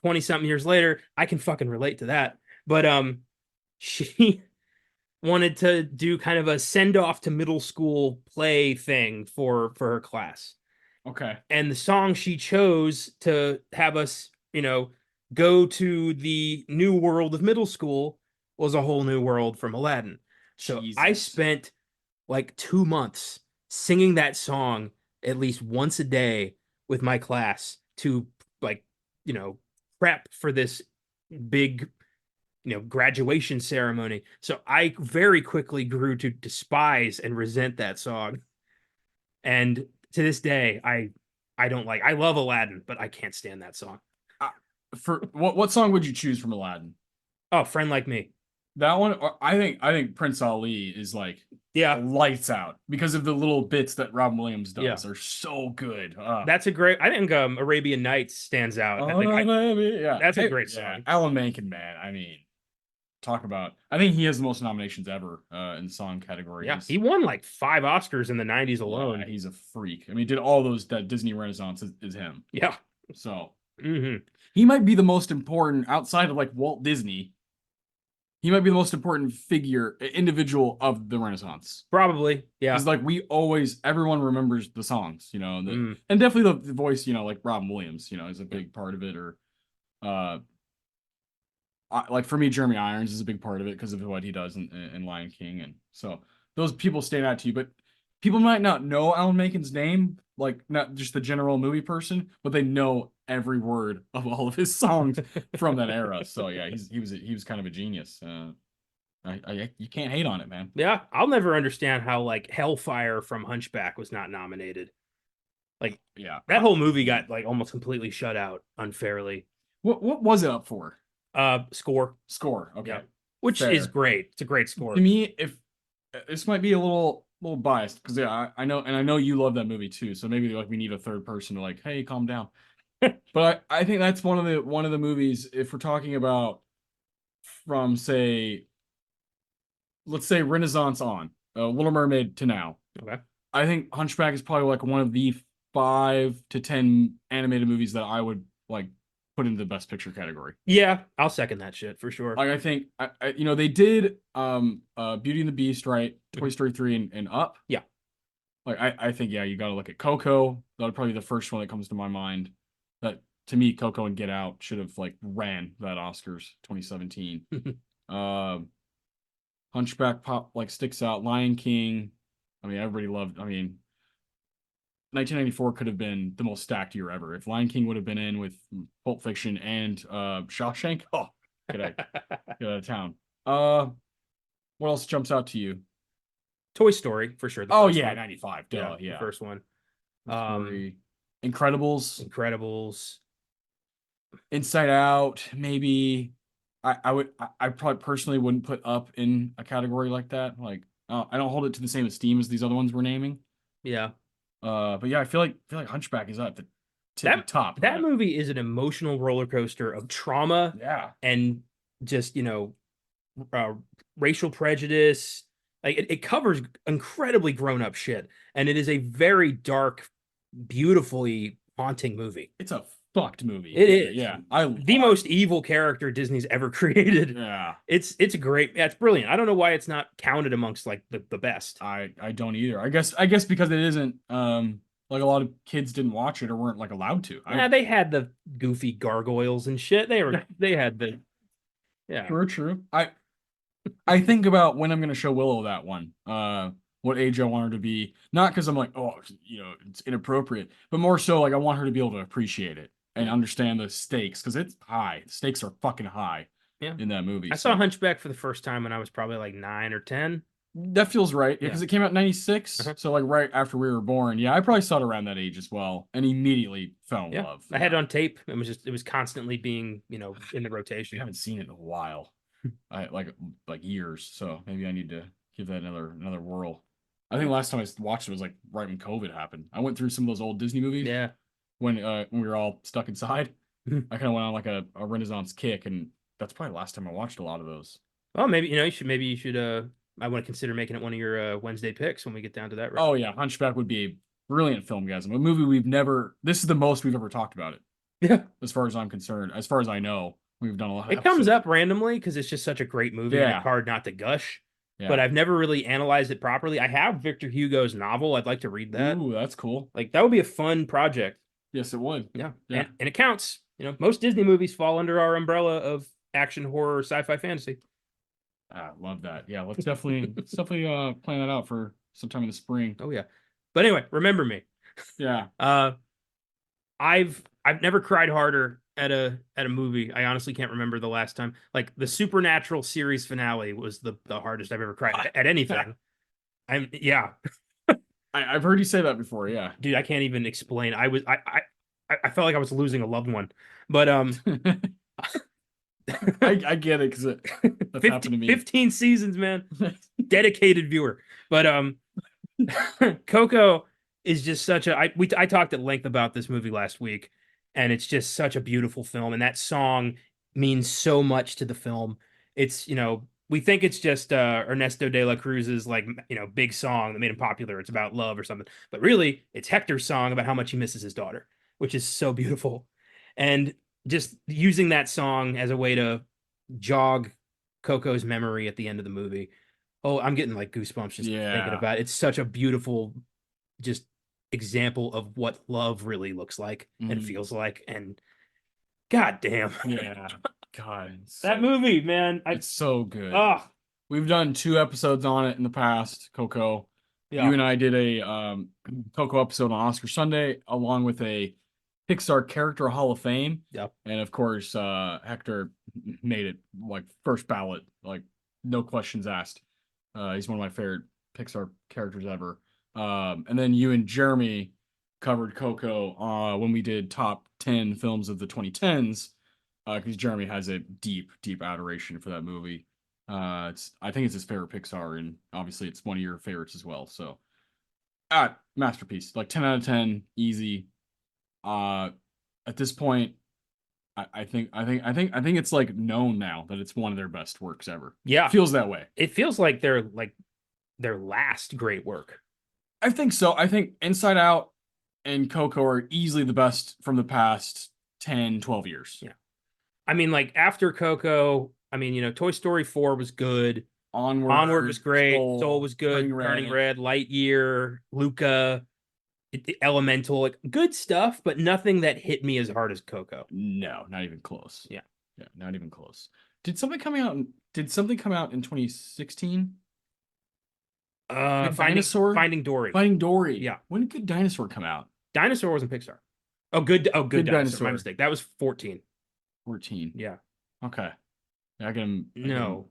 20 something years later, I can fucking relate to that. But she wanted to do kind of a send off to middle school play thing for her class. Okay. And the song she chose to have us, go to the new world of middle school was A Whole New World from Aladdin. So I Jesus. spent like 2 months singing that song at least once a day with my class to like, prep for this big, graduation ceremony. So I very quickly grew to despise and resent that song. And to this day, I don't like. I love Aladdin, but I can't stand that song. Uh, for what song would you choose from Aladdin? Oh, Friend Like Me. That one, or I think Prince Ali is like Yeah, lights out because of the little bits that Robin Williams yeah. does are so good. That's a great. I think Arabian Nights stands out. I think Yeah, that's a hey, great yeah. song. Alan Menken, man. I mean, talk about. I think he has the most nominations ever in the song category. Yeah, he won like 5 Oscars in the '90s alone. Yeah, he's a freak. I mean, he did all those that Disney Renaissance is him. Yeah. So Hmm. he might be the most important outside of like Walt Disney. He might be the most important figure, individual of the Renaissance. Probably. Yeah. Because like everyone remembers the songs, Mm. and definitely the voice, like Robin Williams, is a big part of it. Or, uh, like for me, Jeremy Irons is a big part of it because of what he does in Lion King, and so those people stand out to you. But people might not know Alan Menken's name, like not just the general movie person, but they know every word of all of his songs from that era. So yeah, he was kind of a genius. You can't hate on it, man. Yeah. I'll never understand how like Hellfire from Hunchback was not nominated. Like Yeah. that whole movie got like almost completely shut out unfairly. What was it up for? Score. Score. Okay. Yeah. Which Fair. is great. It's a great score. To me, if this might be a little biased because yeah, I know, and I know you love that movie too. So maybe like we need a third person to like, hey, calm down. But I think that's one of the movies. If we're talking about from say, let's say Renaissance on Little Mermaid to now, Okay. I think Hunchback is probably like one of the 5 to 10 animated movies that I would like put into the Best Picture category. Yeah, I'll second that shit for sure. Like I think they did Beauty and the Beast, right? Toy Story 3 and Up. Yeah. Like I think yeah, you got to look at Coco. That would probably be the first one that comes to my mind. That to me, Coco and Get Out should have like ran that Oscars 2017. Hunchback pop like sticks out. Lion King. I mean, everybody loved. I mean, 1994 could have been the most stacked year ever. If Lion King would have been in with Pulp Fiction and Shawshank, oh, get out of town. What else jumps out to you? Toy Story for sure. Oh yeah, 95. Duh, The yeah. first one. Story. Incredibles. Incredibles. Inside Out, maybe. I probably personally wouldn't put Up in a category like that. Like, I don't hold it to the same esteem as these other ones we're naming. Yeah. But yeah, I feel like Hunchback is at the tippy top. That movie is an emotional roller coaster of trauma. Yeah. And just, racial prejudice. Like it covers incredibly grown up shit. And it is a very dark, beautifully haunting movie. It's a fucked movie. It is. Yeah. The most evil character Disney's ever created. Yeah. It's great. Yeah, it's brilliant. I don't know why it's not counted amongst like the best. I don't either. I guess because it isn't like a lot of kids didn't watch it or weren't like allowed to. Yeah, they had the goofy gargoyles and shit. They had the yeah. True. I think about when I'm gonna show Willow that one. What age I want her to be. Not because I'm like, oh, it's inappropriate, but more so like I want her to be able to appreciate it and understand the stakes because it's high. The stakes are fucking high in that movie. I saw Hunchback for the first time when I was probably like 9 or 10. That feels right. Yeah, because it came out in 96. So like right after we were born. Yeah, I probably saw it around that age as well and immediately fell in love. I had it on tape. It was constantly being, in the rotation. I haven't seen it in a while. I like years. So maybe I need to give that another whirl. I think last time I watched it was like right when COVID happened. I went through some of those old Disney movies. Yeah. When we were all stuck inside. I kind of went on like a Renaissance kick, and that's probably the last time I watched a lot of those. Well, maybe you should I want to consider making it one of your Wednesday picks when we get down to that round. Oh yeah, Hunchback would be a brilliant filmgasm. A movie we've never. This is the most we've ever talked about it, Yeah. as far as I'm concerned. As far as I know, we've done a lot of It comes episodes. up randomly because it's just such a great movie and it's Yeah, hard not to gush. But yeah. I've never really analyzed it properly. I have Victor Hugo's novel. I'd like to read that. Ooh, that's cool. Like that would be a fun project. Yes, it would. Yeah. Yeah, And it counts. Most Disney movies fall under our umbrella of action, horror, sci-fi, fantasy. love that. Yeah, let's definitely plan that out for sometime in the spring. Oh yeah. But anyway, remember me. Yeah, Uh I've never cried harder at a movie. I honestly can't remember the last time. Like the Supernatural series finale was the hardest I've ever cried at anything. Yeah, I've heard you say that before. Yeah. dude, I can't even explain. I felt like I was losing a loved one. But I get it because that's happened to me. 15 seasons, man. Dedicated viewer. But Coco is just such a I talked at length about this movie last week, and it's just such a beautiful film, and that song means so much to the film. It's, we think it's just Ernesto de la Cruz's like, big song that made him popular. It's about love or something. But really, it's Hector's song about how much he misses his daughter, which is so beautiful. And just using that song as a way to jog Coco's memory at the end of the movie. Oh, I'm getting like goosebumps just thinking Yeah. about it. It's such a beautiful just example of what love really looks like and Mhm. feels like. And god damn. Yeah. God, That movie, man. it's so good. Oh, We've done 2 episodes on it in the past, Coco. You yeah. and I did a Coco episode on Oscar Sunday, along with a Pixar Character Hall of Fame. Yep. And of course, Hector made it like first ballot, like no questions asked. He's one of my favorite Pixar characters ever. And then you and Jeremy covered Coco when we did top 10 films of the 2010s, because Jeremy has a deep, deep adoration for that movie. I think it's his favorite Pixar, and obviously it's one of your favorites as well. So, masterpiece, like 10 out of 10, easy. Uh, at this point, I think it's like known now that it's one of their best works ever. Yeah. Feels that way. It feels like they're like their last great work. I think so. I think Inside Out and Coco are easily the best from the past 10, 12 years. Yeah. I mean, like after Coco, I mean, Toy Story 4 was good. Onward was great. Soul was good. Turning Red, Lightyear, Luca, Elemental, like good stuff, but nothing that hit me as hard as Coco. No, not even close. Yeah. Yeah, not even close. Did something come out in 2016? Dinosaur? Finding Dory. Finding Dory. Yeah. When did Dinosaur come out? Dinosaur wasn't Pixar. Good Good Dinosaur. Dinosaur. My mistake. That was 14. 14. Yeah. Okay. Yeah, I get him. No.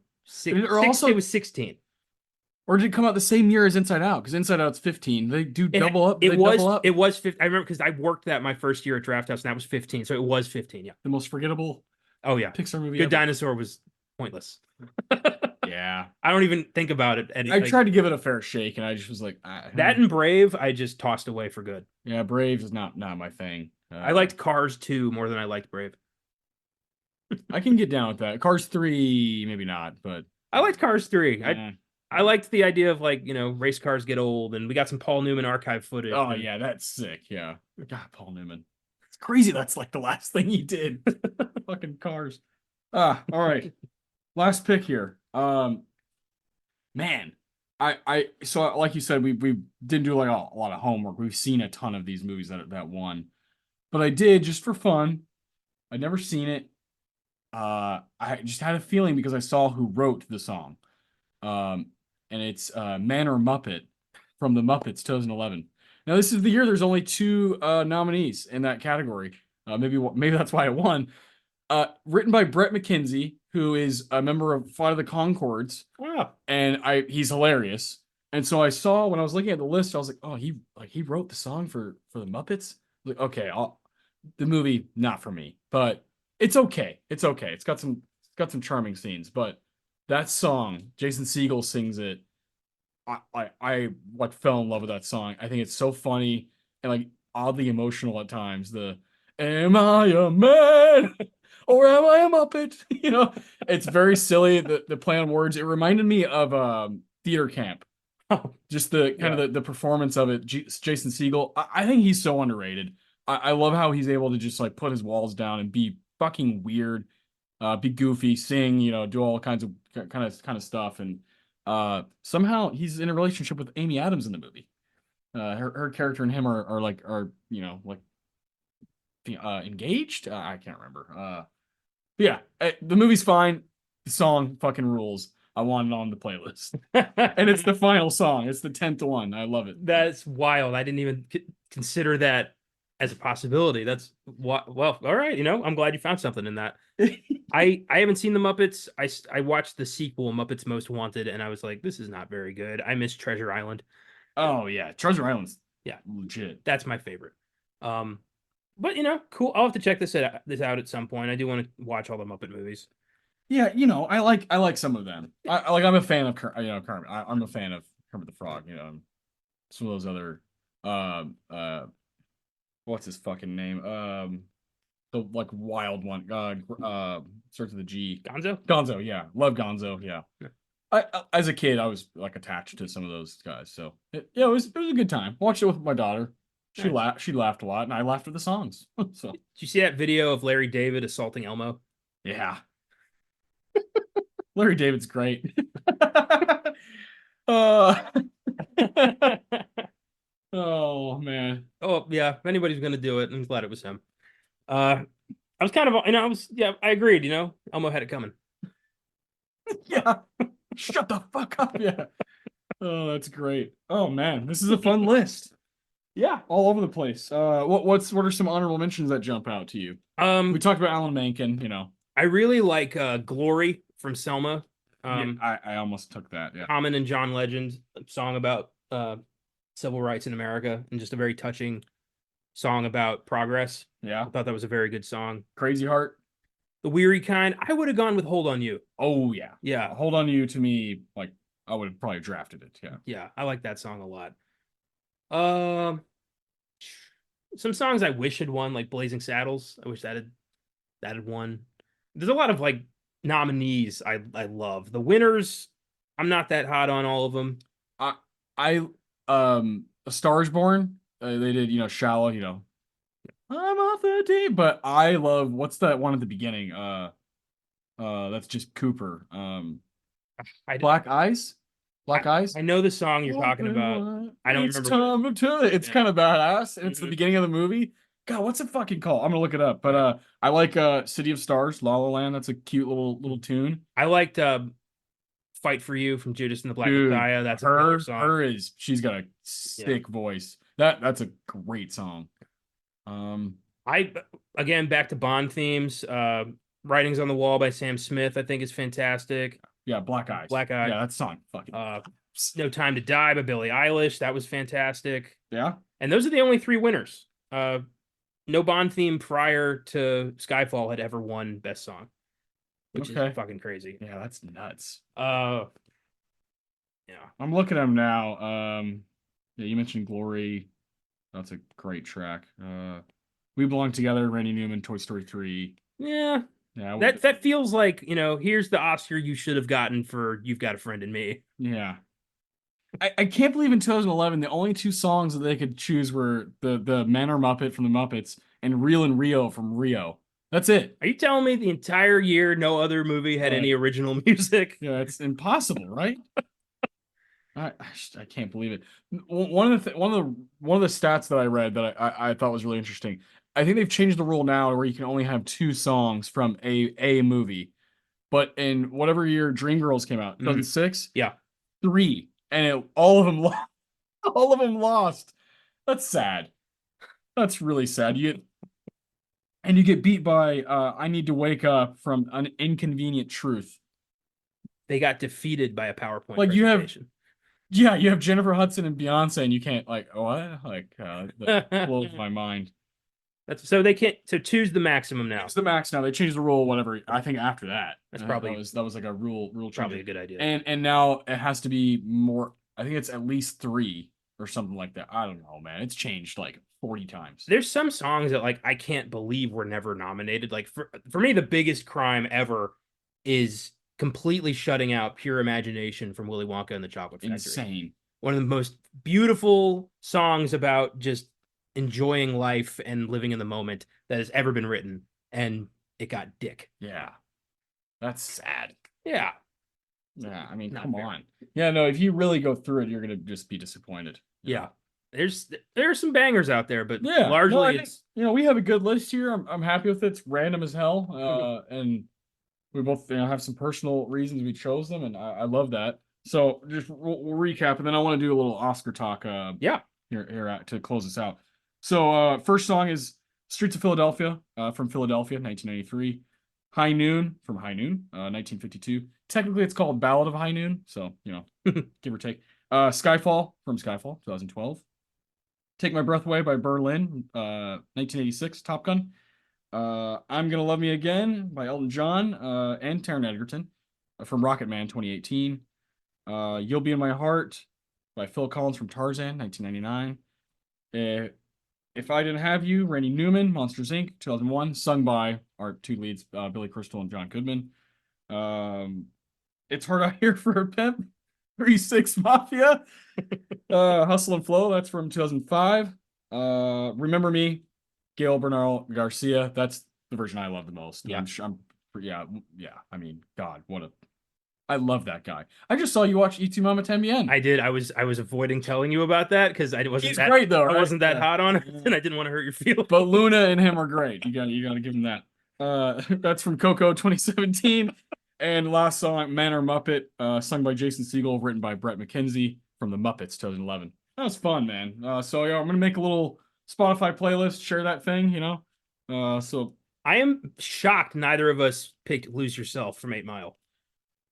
It was 16. Or did it come out the same year as Inside Out? Because Inside Out's 15. They do double up. It was double up. it was 15. I remember because I worked that my first year at Draft House, and that was 15. So it was 15. Yeah. The most forgettable Oh yeah. Pixar movie Good ever. Dinosaur was pointless. Yeah. I don't even think about it. I tried to give it a fair shake, and I just was like, that and Brave, I just tossed away for good. Yeah, Brave is not my thing. I liked Cars 2 more than I liked Brave. I can get down with that. Cars 3, maybe not, but I liked Cars 3. eh. I liked the idea of like, race cars get old, and we got some Paul Newman archive footage. Oh yeah, that's sick. Yeah. God, Paul Newman. It's crazy that's like the last thing he did. Fucking Cars. All right. Last pick here. Man, so like you said, we didn't do like a lot of homework. We've seen a ton of these movies that won, but I did just for fun. I'd never seen it. I just had a feeling because I saw who wrote the song, and it's Man or Muppet from the Muppets 2011. Now this is the year there's only 2 nominees in that category. Maybe that's why it won. Written by Brett McKenzie, who is a member of Flight of the Conchords. Wow. And he's hilarious. And so I saw when I was looking at the list, I was like, oh, he wrote the song for the Muppets. Like, okay, the movie not for me, but it's okay. It's okay. It's got some charming scenes, but that song, Jason Segel sings it. I like fell in love with that song. I think it's so funny and like oddly emotional at times. Am I a man or am I a Muppet? You know, it's very silly. The play on words. It reminded me of theater camp. Oh, Just the kind yeah. of the performance of it. Jason Segel. I think he's so underrated. I love how he's able to just like put his walls down and be fucking weird, be goofy, sing, do all kinds of kind of stuff. And somehow he's in a relationship with Amy Adams in the movie. Her character and him are like engaged. I can't remember. But yeah, the movie's fine. The song fucking rules. I want it on the playlist, and it's the final song. It's the 10th one. I love it. That's wild. I didn't even consider that as a possibility. Well, all right. I'm glad you found something in that. I haven't seen the Muppets. I watched the sequel, Muppets Most Wanted, and I was like, this is not very good. I miss Treasure Island. Oh yeah, Treasure Island's Yeah, legit. that's my favorite. But cool. I'll have to check this out at some point. I do want to watch all the Muppet movies. Yeah, I like some of them. I'm a fan of Kermit. I'm a fan of Kermit the Frog. Some of those other what's his fucking name? The like wild one. Starts with a G. Gonzo? Gonzo, yeah. Love Gonzo, yeah. Yeah. As a kid, I was like attached to some of those guys. So it was a good time. Watched it with my daughter. Nice. She laughed a lot, and I laughed at the songs. So Did you see that video of Larry David assaulting Elmo? yeah, Larry David's great. uh, oh man. Oh yeah, if anybody's gonna do it, I'm glad it was him. I was kind of, yeah, I agreed. Elmo had it coming. Yeah. Shut the fuck up. Yeah. Oh, that's great. Oh man, this is a fun list. Yeah. All over the place. What are some honorable mentions that jump out to you? We talked about Alan Menken. I really like Glory from Selma. Yeah, I almost took that. Yeah. Common and John Legend song about civil rights in America, and just a very touching song about progress. Yeah. I thought that was a very good song. Crazy Heart. The Weary Kind. I would have gone with Hold on You. Oh yeah. Yeah. Hold on to You to me, like I would have probably drafted it. Yeah. Yeah, I like that song a lot. Um, some songs I wish had won, like Blazing Saddles. I wish that had won. There's a lot of like nominees I love. The winners, I'm not that hot on all of them. I A Star Is Born. They did Shallow. I'm off the deep, but I love what's that one at the beginning? That's just Cooper. I Black Eyes. Black Eyes. I know the song you're talking about. I don't It's remember. time to It's Yeah. kind of badass, and it's the Mhm. beginning of the movie. God, what's it fucking called? I'm gonna look it up. But I like City of Stars, La La Land. That's a cute little tune. I liked Fight for You from Judas and the Black Dude, Messiah. That's a killer song. she's got a sick voice. That's a great song. I again back to Bond themes. Writings on the Wall by Sam Smith, I think is fantastic. Yeah, Black Eyes. Black Eye. Yeah, that song fucking. No Time to Die by Billie Eilish. That was fantastic. Yeah. And those are the only three winners. No Bond theme prior to Skyfall had ever won Best Song, which is fucking crazy. Yeah, that's nuts. Yeah. I'm looking at them now. Yeah, you mentioned Glory. That's a great track. We Belong Together, Randy Newman, Toy Story 3. Yeah. Yeah. That feels like, here's the Oscar you should have gotten for You've Got a Friend in Me. Yeah. I can't believe in 2011 the only two songs that they could choose were the Man or Muppet from the Muppets and Real and Rio from Rio. That's it. Are you telling me the entire year no other movie had any original music? Yeah, it's impossible, right? I can't believe it. One of the stats that I read that I thought was really interesting. I think they've changed the rule now where you can only have two songs from a movie. But in whatever year Dreamgirls came out, 2006, yeah, 3, and all of them lost. That's sad. That's really sad. You get beat by I Need to Wake Up from An Inconvenient Truth. They got defeated by a PowerPoint like presentation. You have Jennifer Hudson and Beyonce, and you can't what? That blows my mind. So they can't. So two's the maximum now. It's the max now. They changed the rule. Whatever. I think after that, that was like a rule change. Probably a good idea. And now it has to be more. I think it's at least 3 or something like that. I don't know, man. It's changed like 40 times. There's some songs that like I can't believe were never nominated. Like for me, the biggest crime ever is completely shutting out Pure Imagination from Willy Wonka and the Chocolate Factory. Insane. One of the most beautiful songs about just enjoying life and living in the moment that has ever been written, and it got dick. Yeah. That's sad. Yeah. Yeah, I mean, Not come fair. on. Yeah, no, if you really go through it, you're gonna just be disappointed. Yeah. There's some bangers out there, but Yeah. No, largely I think, it's we have a good list here. I'm happy with it. It's random as hell. And we both have some personal reasons we chose them, and I love that. So just we'll recap, and then I want to do a little Oscar talk. yeah. Here to close this out. So first song is Streets of Philadelphia from Philadelphia, 1993. High Noon from High Noon, 1952. Technically, it's called Ballad of High Noon, so give or take. Skyfall from Skyfall, 2012. Take My Breath Away by Berlin, 1986. Top Gun. I'm Gonna Love Me Again by Elton John and Taron Egerton from Rocket Man, 2018. You'll Be in My Heart by Phil Collins from Tarzan, 1999. If I Didn't Have You, Randy Newman, Monsters Inc., 2001, sung by our two leads, Billy Crystal and John Goodman. It's Hard Out Here for a Pimp, 3-6 Mafia. Hustle and Flow, that's from 2005. Remember Me, Gail Bernal Garcia. That's the version I love the most. Yeah. Yeah. I mean, God, I love that guy. I just saw you watch Y Tu Mama Tambien. I did. I was avoiding telling you about that because He's great though, right? I wasn't that hot on it, and I didn't want to hurt your feelings. But Luna and him are great. You gotta give him that. That's from Coco 2017. And last song, Man or Muppet, sung by Jason Segel, written by Brett McKenzie from the Muppets 2011. That was fun, man. So I'm gonna make a little Spotify playlist, share that thing, so I am shocked neither of us picked Lose Yourself from 8 Mile.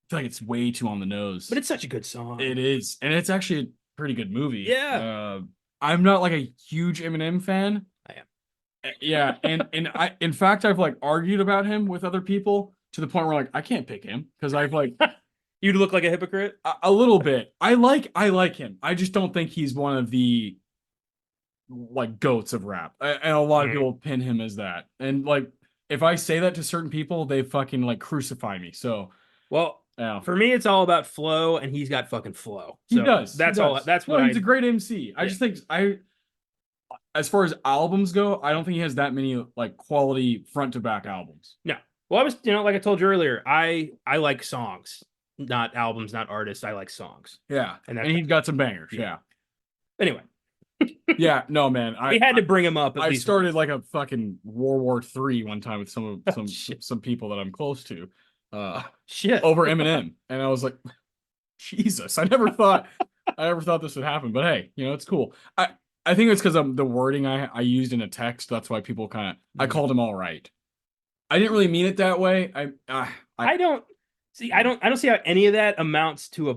I feel like it's way too on the nose. But it's such a good song. It is. And it's actually a pretty good movie. Yeah. I'm not like a huge Eminem fan. I am. Yeah, and I in fact I've like argued about him with other people to the point where like I can't pick him because I've like You'd look like a hypocrite? a little bit. I like him. I just don't think he's one of the like goats of rap. And a lot of people pin him as that. And like if I say that to certain people, they fucking like crucify me. So well, yeah. For me, it's all about flow, and he's got fucking flow. So he does. That's he all. does. That's what he's a great MC. I just think as far as albums go, I don't think he has that many like quality front to back albums. No. Well, I was, like I told you earlier, I like songs, not albums, not artists. I like songs. Yeah, and he's got some bangers. Yeah. Anyway. Yeah, no, man. We had to bring him up. I started like a fucking World War III one time with some people that I'm close to. Shit. Over Eminem, and I was like, Jesus, I never thought this would happen. But hey, it's cool. I think it's because of the wording I used in a text. That's why people I called him all right. I didn't really mean it that way. I don't see how any of that amounts to a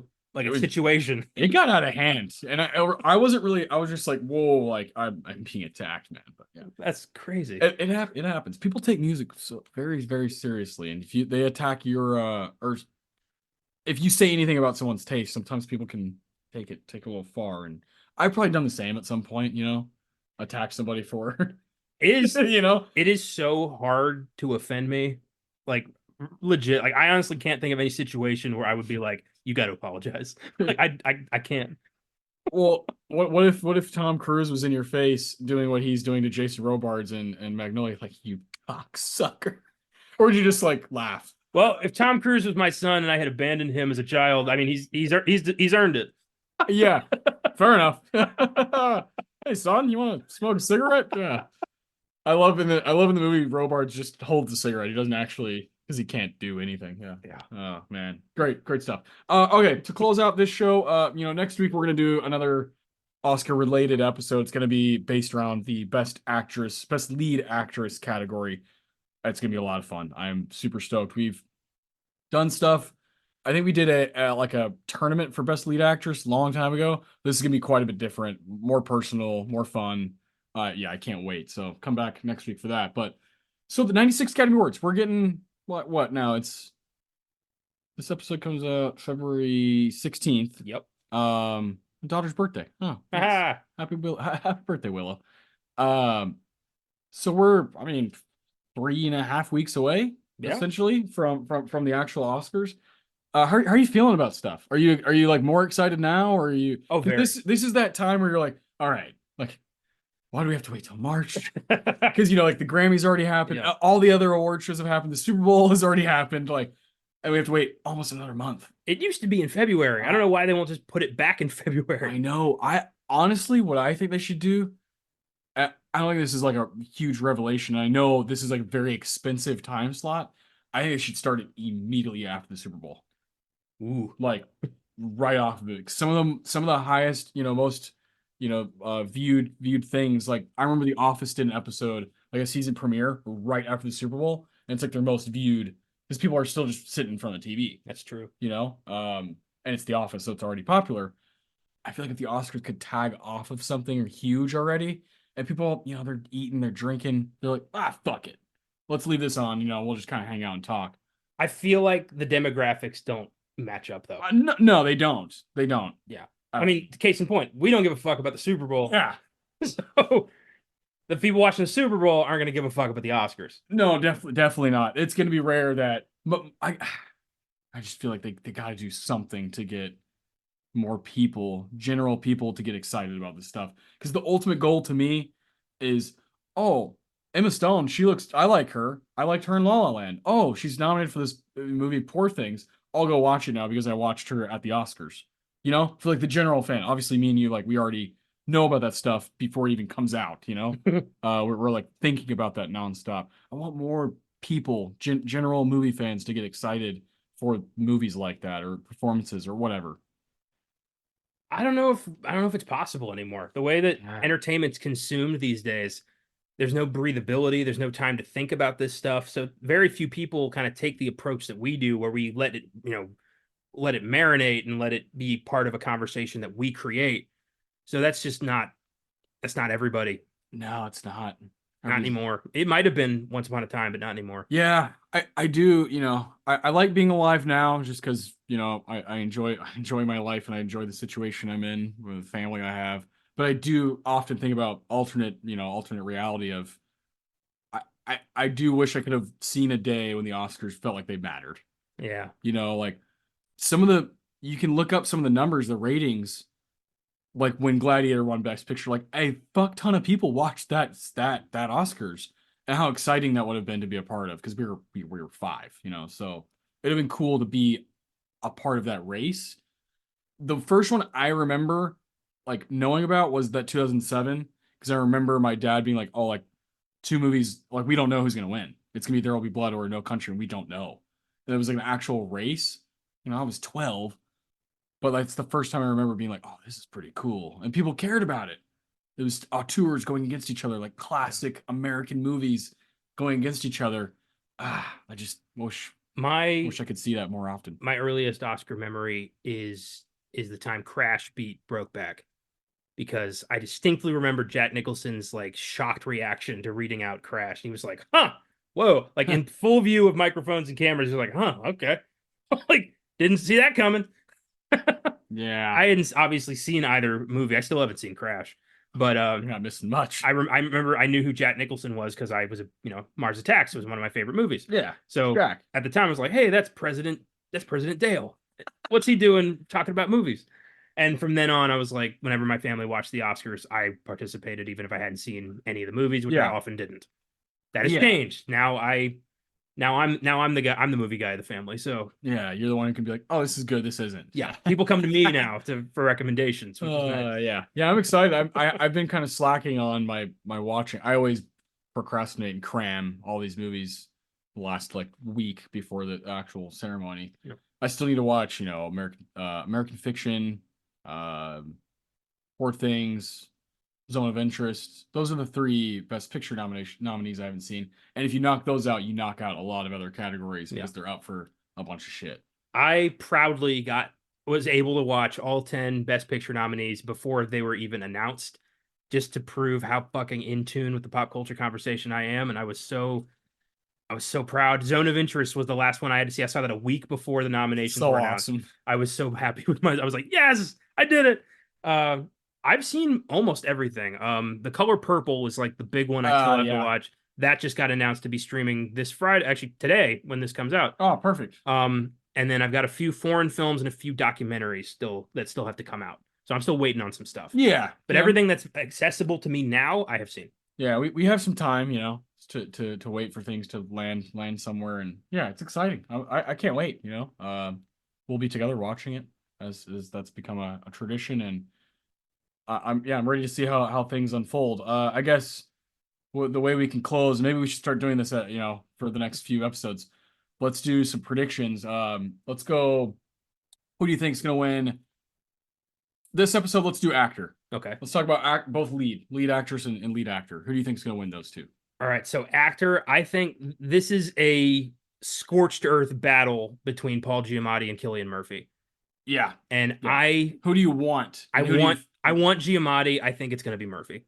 situation. It got out of hand, and I wasn't really. I was just like, whoa, like I'm being attacked, man. But yeah, that's crazy. It happens. People take music so very, very seriously, and if they attack your or if you say anything about someone's taste, sometimes people can take it a little far. And I've probably done the same at some point. Attack somebody for it is. It is so hard to offend me, like legit. Like I honestly can't think of any situation where I would be like, you got to apologize. Like I can't. Well, what if Tom Cruise was in your face doing what he's doing to Jason Robards and Magnolia, like you cocksucker, or would you just like laugh? Well, if Tom Cruise was my son and I had abandoned him as a child, I mean he's earned it. Yeah, fair enough. Hey son, you want to smoke a cigarette? Yeah. I love in the movie Robards just holds the cigarette. He doesn't actually. Because he can't do anything. Yeah. Oh man, great stuff. Okay, to close out this show, next week we're gonna do another Oscar-related episode. It's gonna be based around the best lead actress category. It's gonna be a lot of fun. I'm super stoked. We've done stuff. I think we did a tournament for best lead actress a long time ago. This is gonna be quite a bit different, more personal, more fun. Yeah, I can't wait. So come back next week for that. But so the 96 Academy Awards, we're getting. What now? This episode comes out February 16th. Yep. Daughter's birthday. Oh, nice. Happy birthday, Willow. Um, so we're, I mean, 3.5 weeks away, Yeah. essentially, from the actual Oscars. How are you feeling about stuff? Are you like more excited now, or are you? Oh, Because very. this is that time where you're like, all right, like, why do we have to wait till March? Because like the Grammys already happened, Yeah. all the other award shows have happened, the Super Bowl has already happened, like, and we have to wait almost another month. It used to be in February. I don't know why they won't just put it back in I February. know. I honestly, what I think they should do. I don't think this is like a huge revelation. I know this is like a very expensive time slot. I think they should start it immediately after the Super Bowl, Ooh. like right off of it. Some of the highest, most, viewed things. Like I remember The Office did an episode, like a season premiere, right after the Super Bowl, and it's like their most viewed because people are still just sitting in front of the TV, That's true. and it's The Office, so it's already popular. I feel like if the Oscars could tag off of something huge already, and people, they're eating, they're drinking, they're like, fuck it, let's leave this on. We'll just kind of hang out and talk. I feel like the demographics don't match up though. No, no, they don't. They don't. Yeah. I Uh, mean, case in point, we don't give a fuck about the Super Bowl. yeah, So the people watching the Super Bowl aren't going to give a fuck about the Oscars. no, definitely not. It's gonna be rare that, but I just feel like they got to do something to get more people, general people, to get excited about this stuff. Because the ultimate goal to me is, oh, Emma Stone, I like her. I liked her in La La Land. Oh, she's nominated for this movie, Poor Things. I'll go watch it now because I watched her at the Oscars. For like the general fan. Obviously, me and you, like, we already know about that stuff before it even comes out, we're like thinking about that nonstop. I want more people, general movie fans, to get excited for movies like that or performances or whatever. I don't know if it's possible anymore. The way that Yeah. entertainment's consumed these days, there's no breathability, there's no time to think about this stuff. So very few people kind of take the approach that we do where we let it marinate and let it be part of a conversation that we create. So that's not everybody. No, it's not. Not Everybody's anymore. It might have been once upon a time, but not anymore. Yeah, I do, I like being alive now just because, I enjoy my life and I enjoy the situation I'm in with the family I have. But I do often think about alternate reality of I do wish I could have seen a day when the Oscars felt like they mattered. Yeah. Like some of the you can look up some of the numbers, the ratings, like when Gladiator won Best Picture, like a fuck ton of people watched that Oscars, and how exciting that would have been to be a part of because we were five, so it'd have been cool to be a part of that race. The first one I remember like knowing about was that 2007 because I remember my dad being like, oh, like two movies, like we don't know who's gonna win. It's gonna be There Will Be Blood or No Country, and we don't know. And it was like an actual race. I was 12, but that's the first time I remember being like, "Oh, this is pretty cool," and people cared about it. It was auteurs going against each other, like classic American movies going against each other. I just My wish I could see that more often. my earliest Oscar memory is the time Crash beat Brokeback because I distinctly remember Jack Nicholson's like shocked reaction to reading out Crash. He was like, "Huh, whoa!" Like in full view of microphones and cameras. He's like, "Huh, okay." Like didn't see that coming. Yeah, I hadn't obviously seen either movie. I still haven't seen Crash, but you're not missing much. I remember I knew who Jack Nicholson was because I was Mars Attacks was one of my favorite movies. Yeah, So Jack. at the time I was like, hey, that's President Dale. What's he doing talking about movies? And from then on, I was like, whenever my family watched the Oscars, I participated, even if I hadn't seen any of the movies, which I Yeah, often didn't. That has yeah, changed. Now I'm the guy. I'm the movie guy of the family. So yeah. You're the one who can be like, "Oh, this is good. This isn't." yeah, people come to me now for recommendations, which is nice. Yeah. I'm excited. I've been kind of slacking on my watching. I always procrastinate and cram all these movies the last like week before the actual ceremony. Yeah. I still need to watch, American Fiction, um, Poor Things, Zone of Interest. Those are the three Best Picture nominees I haven't seen. And if you knock those out, you knock out a lot of other categories Yeah. because they're up for a bunch of shit. I proudly was able to watch all 10 Best Picture nominees before they were even announced, just to prove how fucking in tune with the pop culture conversation I am. And I was so proud. Zone of Interest was the last one I had to see. I saw that a week before the nominations So were announced. awesome. I was so happy with I was like, yes, I did it. I've seen almost everything. The Color Purple is like the big one I still have to Yeah. watch. That just got announced to be streaming this Friday, actually today when this comes out. Oh, perfect. And then I've got a few foreign films and a few documentaries still have to come out. So I'm still waiting on some stuff. Yeah. But everything that's accessible to me now, I have seen. Yeah, we have some time, to wait for things to land somewhere, and yeah, it's exciting. I can't wait. We'll be together watching it as that's become a tradition, and I'm ready to see how things unfold. I guess the way we can close, maybe we should start doing this for the next few episodes. Let's do some predictions. Let's go. Who do you think is gonna win this episode? Let's do actor. Okay. Let's talk about both lead actress and lead actor. Who do you think is gonna win those two? All right. So actor, I think this is a scorched earth battle between Paul Giamatti and Cillian Murphy. Yeah. And Yeah. Who do you want? I want Giamatti. I think it's going to be Murphy.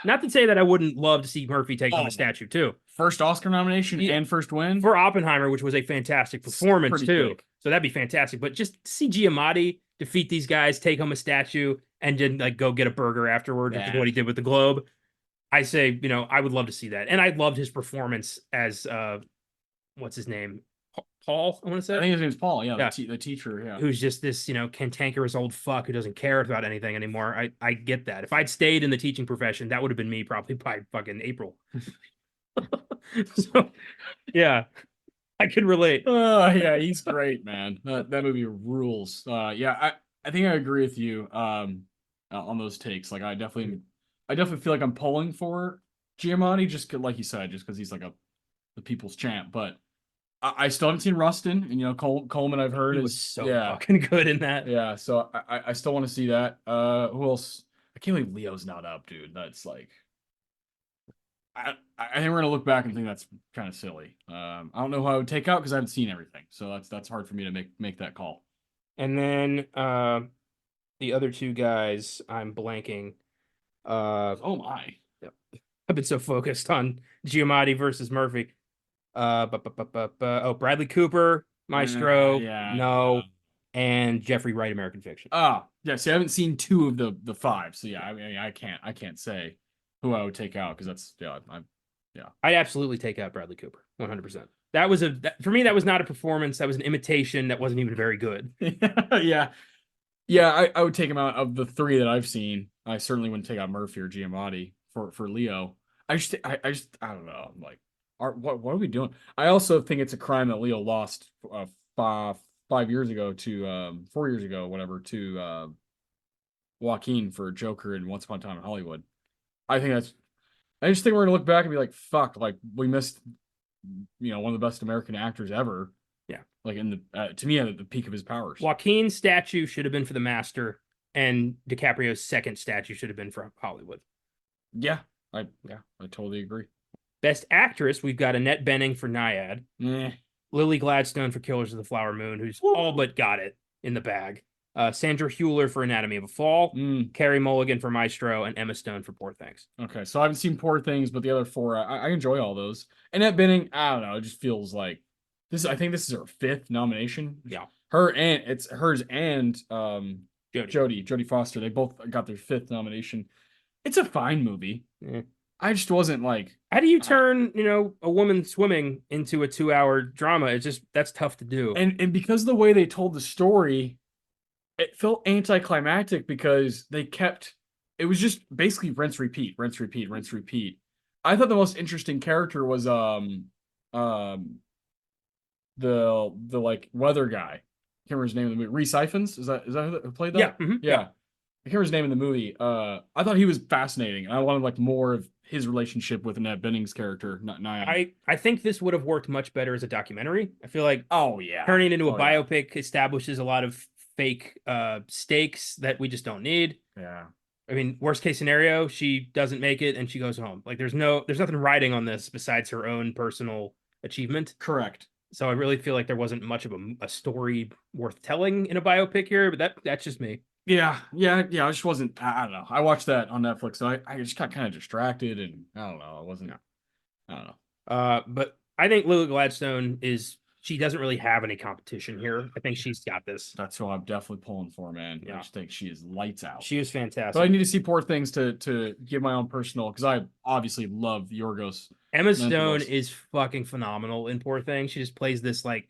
Not to say that I wouldn't love to see Murphy take home a statue too. First Oscar nomination and first win for Oppenheimer, which was a fantastic performance too. Quick. So that'd be fantastic. But just see Giamatti defeat these guys, take home a statue, and then like go get a burger afterward, which is what he did with the Globe. I say, I would love to see that. And I loved his performance as what's his name? Paul, I want to say. I think his name's Paul, yeah. The teacher, yeah. Who's just this, cantankerous old fuck who doesn't care about anything anymore. I get that. If I'd stayed in the teaching profession, that would have been me probably by fucking April. So, yeah, I could relate. Oh, yeah, he's great, man. That movie rules. Yeah, I think I agree with you on those takes. Like, I definitely feel like I'm pulling for Giamatti, just like you said, just because he's like the people's champ. But I still haven't seen Rustin, and Coleman I've heard was so fucking good in that. Yeah, so I still want to see that. Who else? I can't believe Leo's not up, dude. That's like, I think we're gonna look back and think that's kind of silly. I don't know who I would take out because I haven't seen everything, so that's hard for me to make that call. And then the other two guys, I'm blanking. Oh my! Yep. I've been so focused on Giamatti versus Murphy. Bradley Cooper, Maestro, and Jeffrey Wright, American Fiction. Oh, yeah. See, I haven't seen two of the five, so yeah, I mean, I can't say who I would take out because that's I'd absolutely take out Bradley Cooper, 100%. That was for me. That was not a performance. That was an imitation. That wasn't even very good. Yeah. I would take him out of the three that I've seen. I certainly wouldn't take out Murphy or Giamatti for Leo. I don't know. I'm like, what are we doing? I also think it's a crime that Leo lost 5 years ago to 4 years ago, whatever, to Joaquin for Joker and Once Upon a Time in Hollywood. I just think we're gonna look back and be like, fuck, like we missed, one of the best American actors ever. Yeah, like in to me at the peak of his powers. Joaquin's statue should have been for The Master, and DiCaprio's second statue should have been for Hollywood. Yeah, I totally agree. Best actress, we've got Annette Bening for Naiad, Lily Gladstone for Killers of the Flower Moon, who's all but got it in the bag. Sandra Hüller for Anatomy of a Fall, Carey Mulligan for Maestro, and Emma Stone for Poor Things. Okay, so I haven't seen Poor Things, but the other four, I enjoy all those. Annette Bening, I don't know, it just feels like I think this is her fifth nomination. Yeah, it's hers and Jodie Foster. They both got their fifth nomination. It's a fine movie. I just wasn't like, how do you turn a woman swimming into a 2-hour drama? It's just that's tough to do. And because of the way they told the story, it felt anticlimactic because it was just basically rinse repeat. I thought the most interesting character was the like weather guy. I can't remember his name in the movie. Rhys Ifans? Is that who played that? Yeah. Yeah. I can't remember his name in the movie. I thought he was fascinating. I wanted like more of his relationship with Annette Bening's character, not Naya. I think this would have worked much better as a documentary. I feel like turning it into a biopic establishes a lot of fake stakes that we just don't need. Yeah. I mean, worst case scenario, she doesn't make it and she goes home. Like there's nothing riding on this besides her own personal achievement. Correct. So I really feel like there wasn't much of a story worth telling in a biopic here, but that's just me. Yeah. I just wasn't. I don't know. I watched that on Netflix, so I just got kind of distracted, and I don't know. I wasn't. I don't know. But I think Lily Gladstone she doesn't really have any competition here. I think she's got this. That's what I'm definitely pulling for, man. I Yeah. just think she is lights out. She was But I fantastic. need to see Poor Things to give my own personal, because I obviously love Yorgos Emma Stone Lanthimos. is fucking phenomenal in Poor Thing. She just plays this like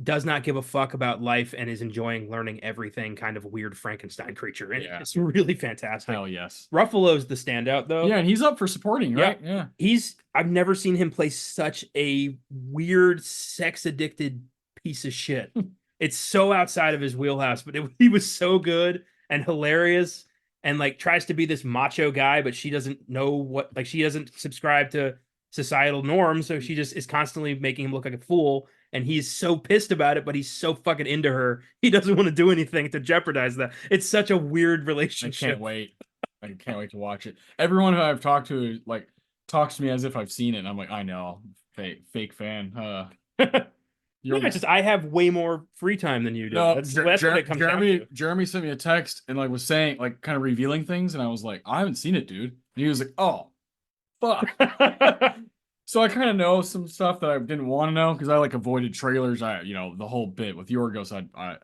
does not give a fuck about life and is enjoying learning everything kind of weird Frankenstein creature. And Yeah. it's really fantastic. Hell yes. Ruffalo's the standout though. Yeah, and he's up for supporting, Yeah. right? Yeah. I've never seen him play such a weird, sex addicted piece of shit. It's so outside of his wheelhouse, but he was so good and hilarious and like tries to be this macho guy, but she doesn't know what, like, she doesn't subscribe to societal norms. So she just is constantly making him look like a fool. And he's so pissed about it, but he's so fucking into her. He doesn't want to do anything to jeopardize that. It's such a weird I relationship. can't wait. I can't wait to watch it. Everyone who I've talked to like talks to me as if I've seen it, and I'm like, I know, fake fan. No, it's just I have way more free time than you do. No, That's what it comes down to. Jeremy sent me a text and like was saying like kind of revealing things, and I was like, I haven't seen it, dude. And he was like, oh, fuck. So I kind of know some stuff that I didn't want to know because I like avoided trailers. The whole bit with Yorgos. I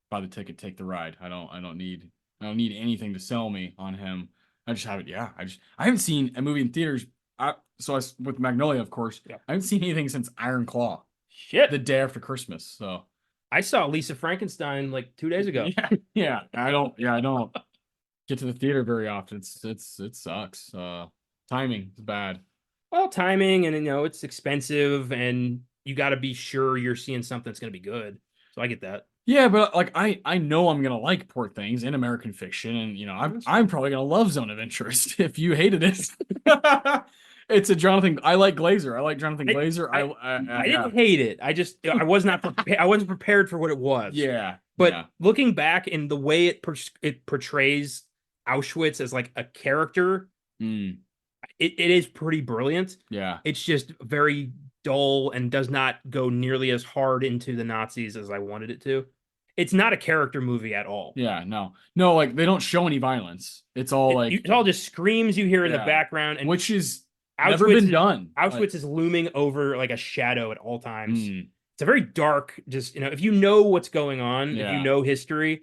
buy the ticket, take the ride. I don't need anything to sell me on him. I just haven't. Yeah, I haven't seen a movie in theaters. With Magnolia, of course. Yeah. I haven't seen anything since Iron Claw. Shit. The day after Christmas. So I saw Lisa Frankenstein like 2 days ago. yeah. I don't get to the theater very often. It sucks. Timing is bad. Well, timing and it's expensive and you got to be sure you're seeing something that's going to be good. So I get that. Yeah, but like I know I'm gonna like Poor Things in American Fiction, and I'm probably gonna love Zone of Interest if you hated it. It's a Jonathan. I like Glazer. I like Jonathan Glazer. I didn't hate it. I was not prepared. I wasn't prepared for what it was. Yeah, but looking back in the way it portrays Auschwitz as like a character, it is pretty brilliant. Yeah, it's just very dull and does not go nearly as hard into the Nazis as I wanted it to. It's not a character movie at all. Yeah, no, like they don't show any violence. It's all it's all just screams you hear in the background, and which is never been done. Auschwitz is looming over like a shadow at all times. It's a very dark, just if you know what's going on, if you know history,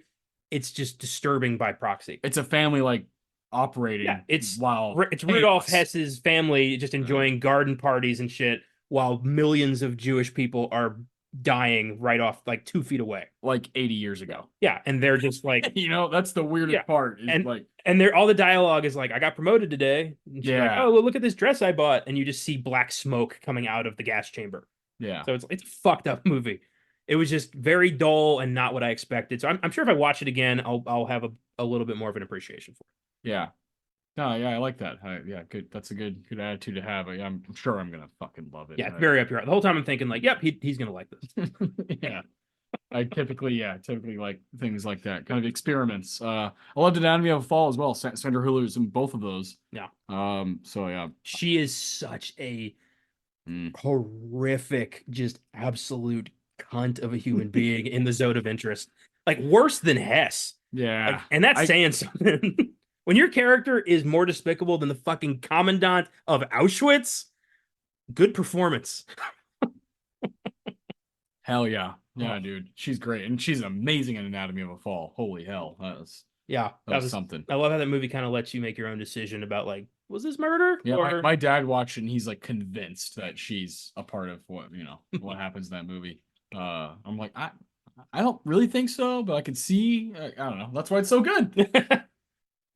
it's just disturbing by proxy. It's a family like operating. Yeah, it's it's Rudolf Hess's family just enjoying garden parties and shit while millions of Jewish people are dying right off like 2 feet away, like 80 years ago. Yeah, and they're just like that's the weirdest part. And they're all the dialogue is like, I got promoted today. And she's like, oh, well, look at this dress I bought, and you just see black smoke coming out of the gas chamber. Yeah, so it's a fucked up movie. It was just very dull and not what I expected. So I'm sure if I watch it again, I'll have a little bit more of an appreciation for it. Yeah. No, yeah, I like that. Yeah, good. That's a good attitude to have. I'm sure I'm gonna fucking love it. Yeah, it's very up your. The whole time I'm thinking like, yep, he's gonna like this. Yeah, I typically like things like that, kind of experiments. I loved Anatomy of a Fall as well. Sandra Hulu's in both of those. Yeah. So yeah, she is such a horrific, just absolute cunt of a human being in the Zone of Interest. Like worse than Hess. Yeah, and that's saying something. When your character is more despicable than the fucking commandant of Auschwitz, good performance. Hell yeah. Yeah, dude. She's great. And she's amazing in Anatomy of a Fall. Holy hell. That was something. I love how that movie kind of lets you make your own decision about like, was this murder? Yeah, my dad watched it and he's like convinced that she's a part of what happens in that movie. I'm like, I don't really think so, but I can see. I don't know. That's why it's so good.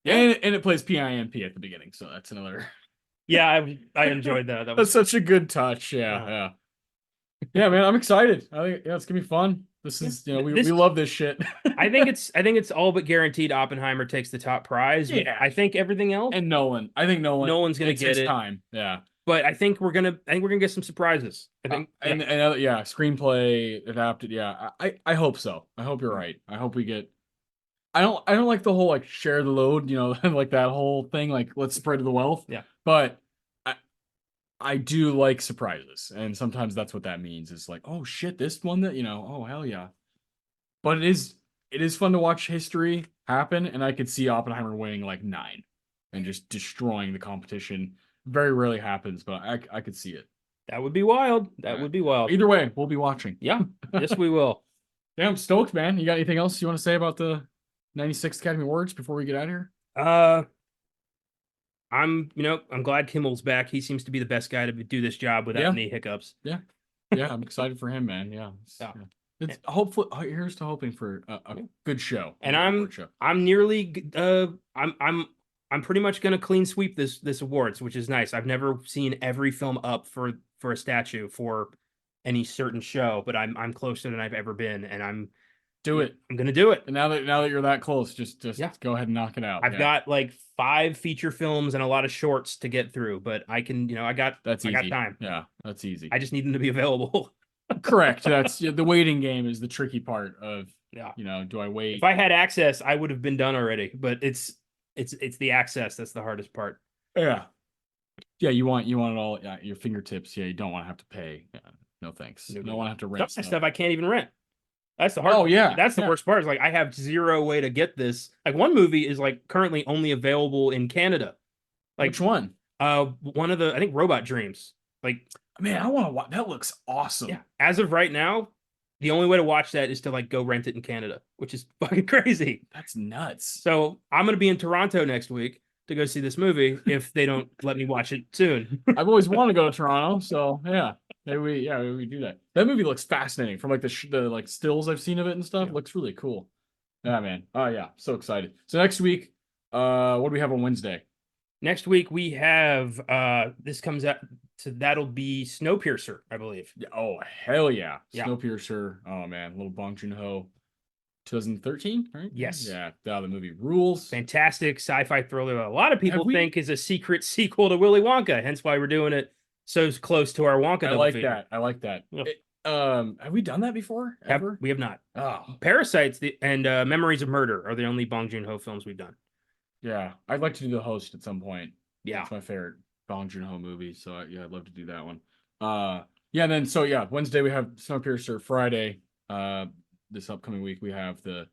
Yeah, and it plays PIMP at the beginning, so that's another. Yeah, I enjoyed that. That's such a good touch. Yeah, man. I'm excited. I think it's gonna be fun. This is we love this shit. I think it's all but guaranteed Oppenheimer takes the top prize. Yeah, I think everything else and Nolan. I think Nolan's gonna get it. Time. Yeah, but I think we're gonna get some surprises. I think screenplay adapted. Yeah, I hope so. I hope you're right. I hope we get. I don't like the whole like share the load, like that whole thing, like let's spread the wealth. Yeah. But I do like surprises, and sometimes that's what that means. Is like, oh shit, this one that oh hell yeah. But it is fun to watch history happen, and I could see Oppenheimer winning like 9 and just destroying the competition. Very rarely happens, but I could see it. That would be wild. All That right. would be wild. Either way, we'll be watching. Yeah. Yes, we will. Yeah, I'm stoked, man. You got anything else you want to say about the 96th Academy Awards before we get out of here? Uh, I'm glad Kimmel's back. He seems to be the best guy to do this job without Yeah. any hiccups. Yeah. Yeah, I'm excited for him, man. Yeah. Yeah. It's hopefully here's to hoping for a good show. And award show. I'm pretty much gonna clean sweep this awards, which is nice. I've never seen every film up for a statue for any certain show, but I'm closer than I've ever been, and I'm gonna do it. And now that you're that close, just Yeah. go ahead and knock it out. I've got like 5 feature films and a lot of shorts to get through, but I can, I got time. Yeah, that's easy. I just need them to be available. Correct. That's the waiting game is the tricky part of Yeah. Do I wait? If I had access, I would have been done already, but it's the access that's the hardest part. Yeah. Yeah, you want it all at your fingertips. Yeah, you don't want to have to pay. Yeah, no thanks. You don't want to have to rent stuff I can't even rent. That's the hard. Oh yeah, that's the worst part. Is like I have zero way to get this. Like one movie is like currently only available in Canada. Like which one? One of I think Robot Dreams. Like man, I want to watch. That looks awesome. Yeah. As of right now, the only way to watch that is to like go rent it in Canada, which is fucking crazy. That's nuts. So I'm gonna be in Toronto next week to go see this movie if they don't let me watch it soon. I've always wanted to go to Toronto, so yeah. Maybe we do that. That movie looks fascinating from like the like stills I've seen of it and stuff. Yeah. Looks really cool. Yeah, man. Oh yeah, so excited. So next week, what do we have on Wednesday? Next week we have this comes out, so that'll be Snowpiercer, I believe. Oh hell yeah, Yeah. Snowpiercer. Oh man, little Bong Joon-ho, 2013, right? Yes. Yeah, the movie rules. Fantastic sci-fi thriller. A lot of people think is a secret sequel to Willy Wonka. Hence why we're doing it so close to our Wonka. I like that. I like that. Yeah. Have we done that before? Ever? We have not. Oh, Parasites and Memories of Murder are the only Bong Joon-ho films we've done. yeah. I'd like to do The Host at some point. Yeah, it's my favorite Bong Joon-ho movie. So yeah, I'd love to do that one. Yeah. Then Wednesday we have Snowpiercer. Friday, this upcoming week we have the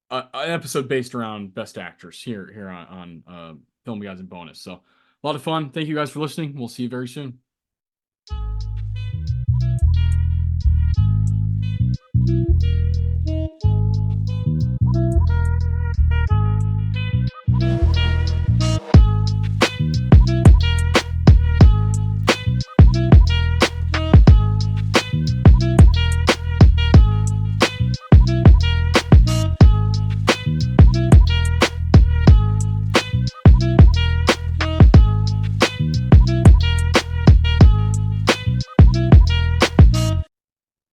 an episode based around Best Actress here on Filmgazm bonus. So a lot of fun. Thank you guys for listening. We'll see you very soon.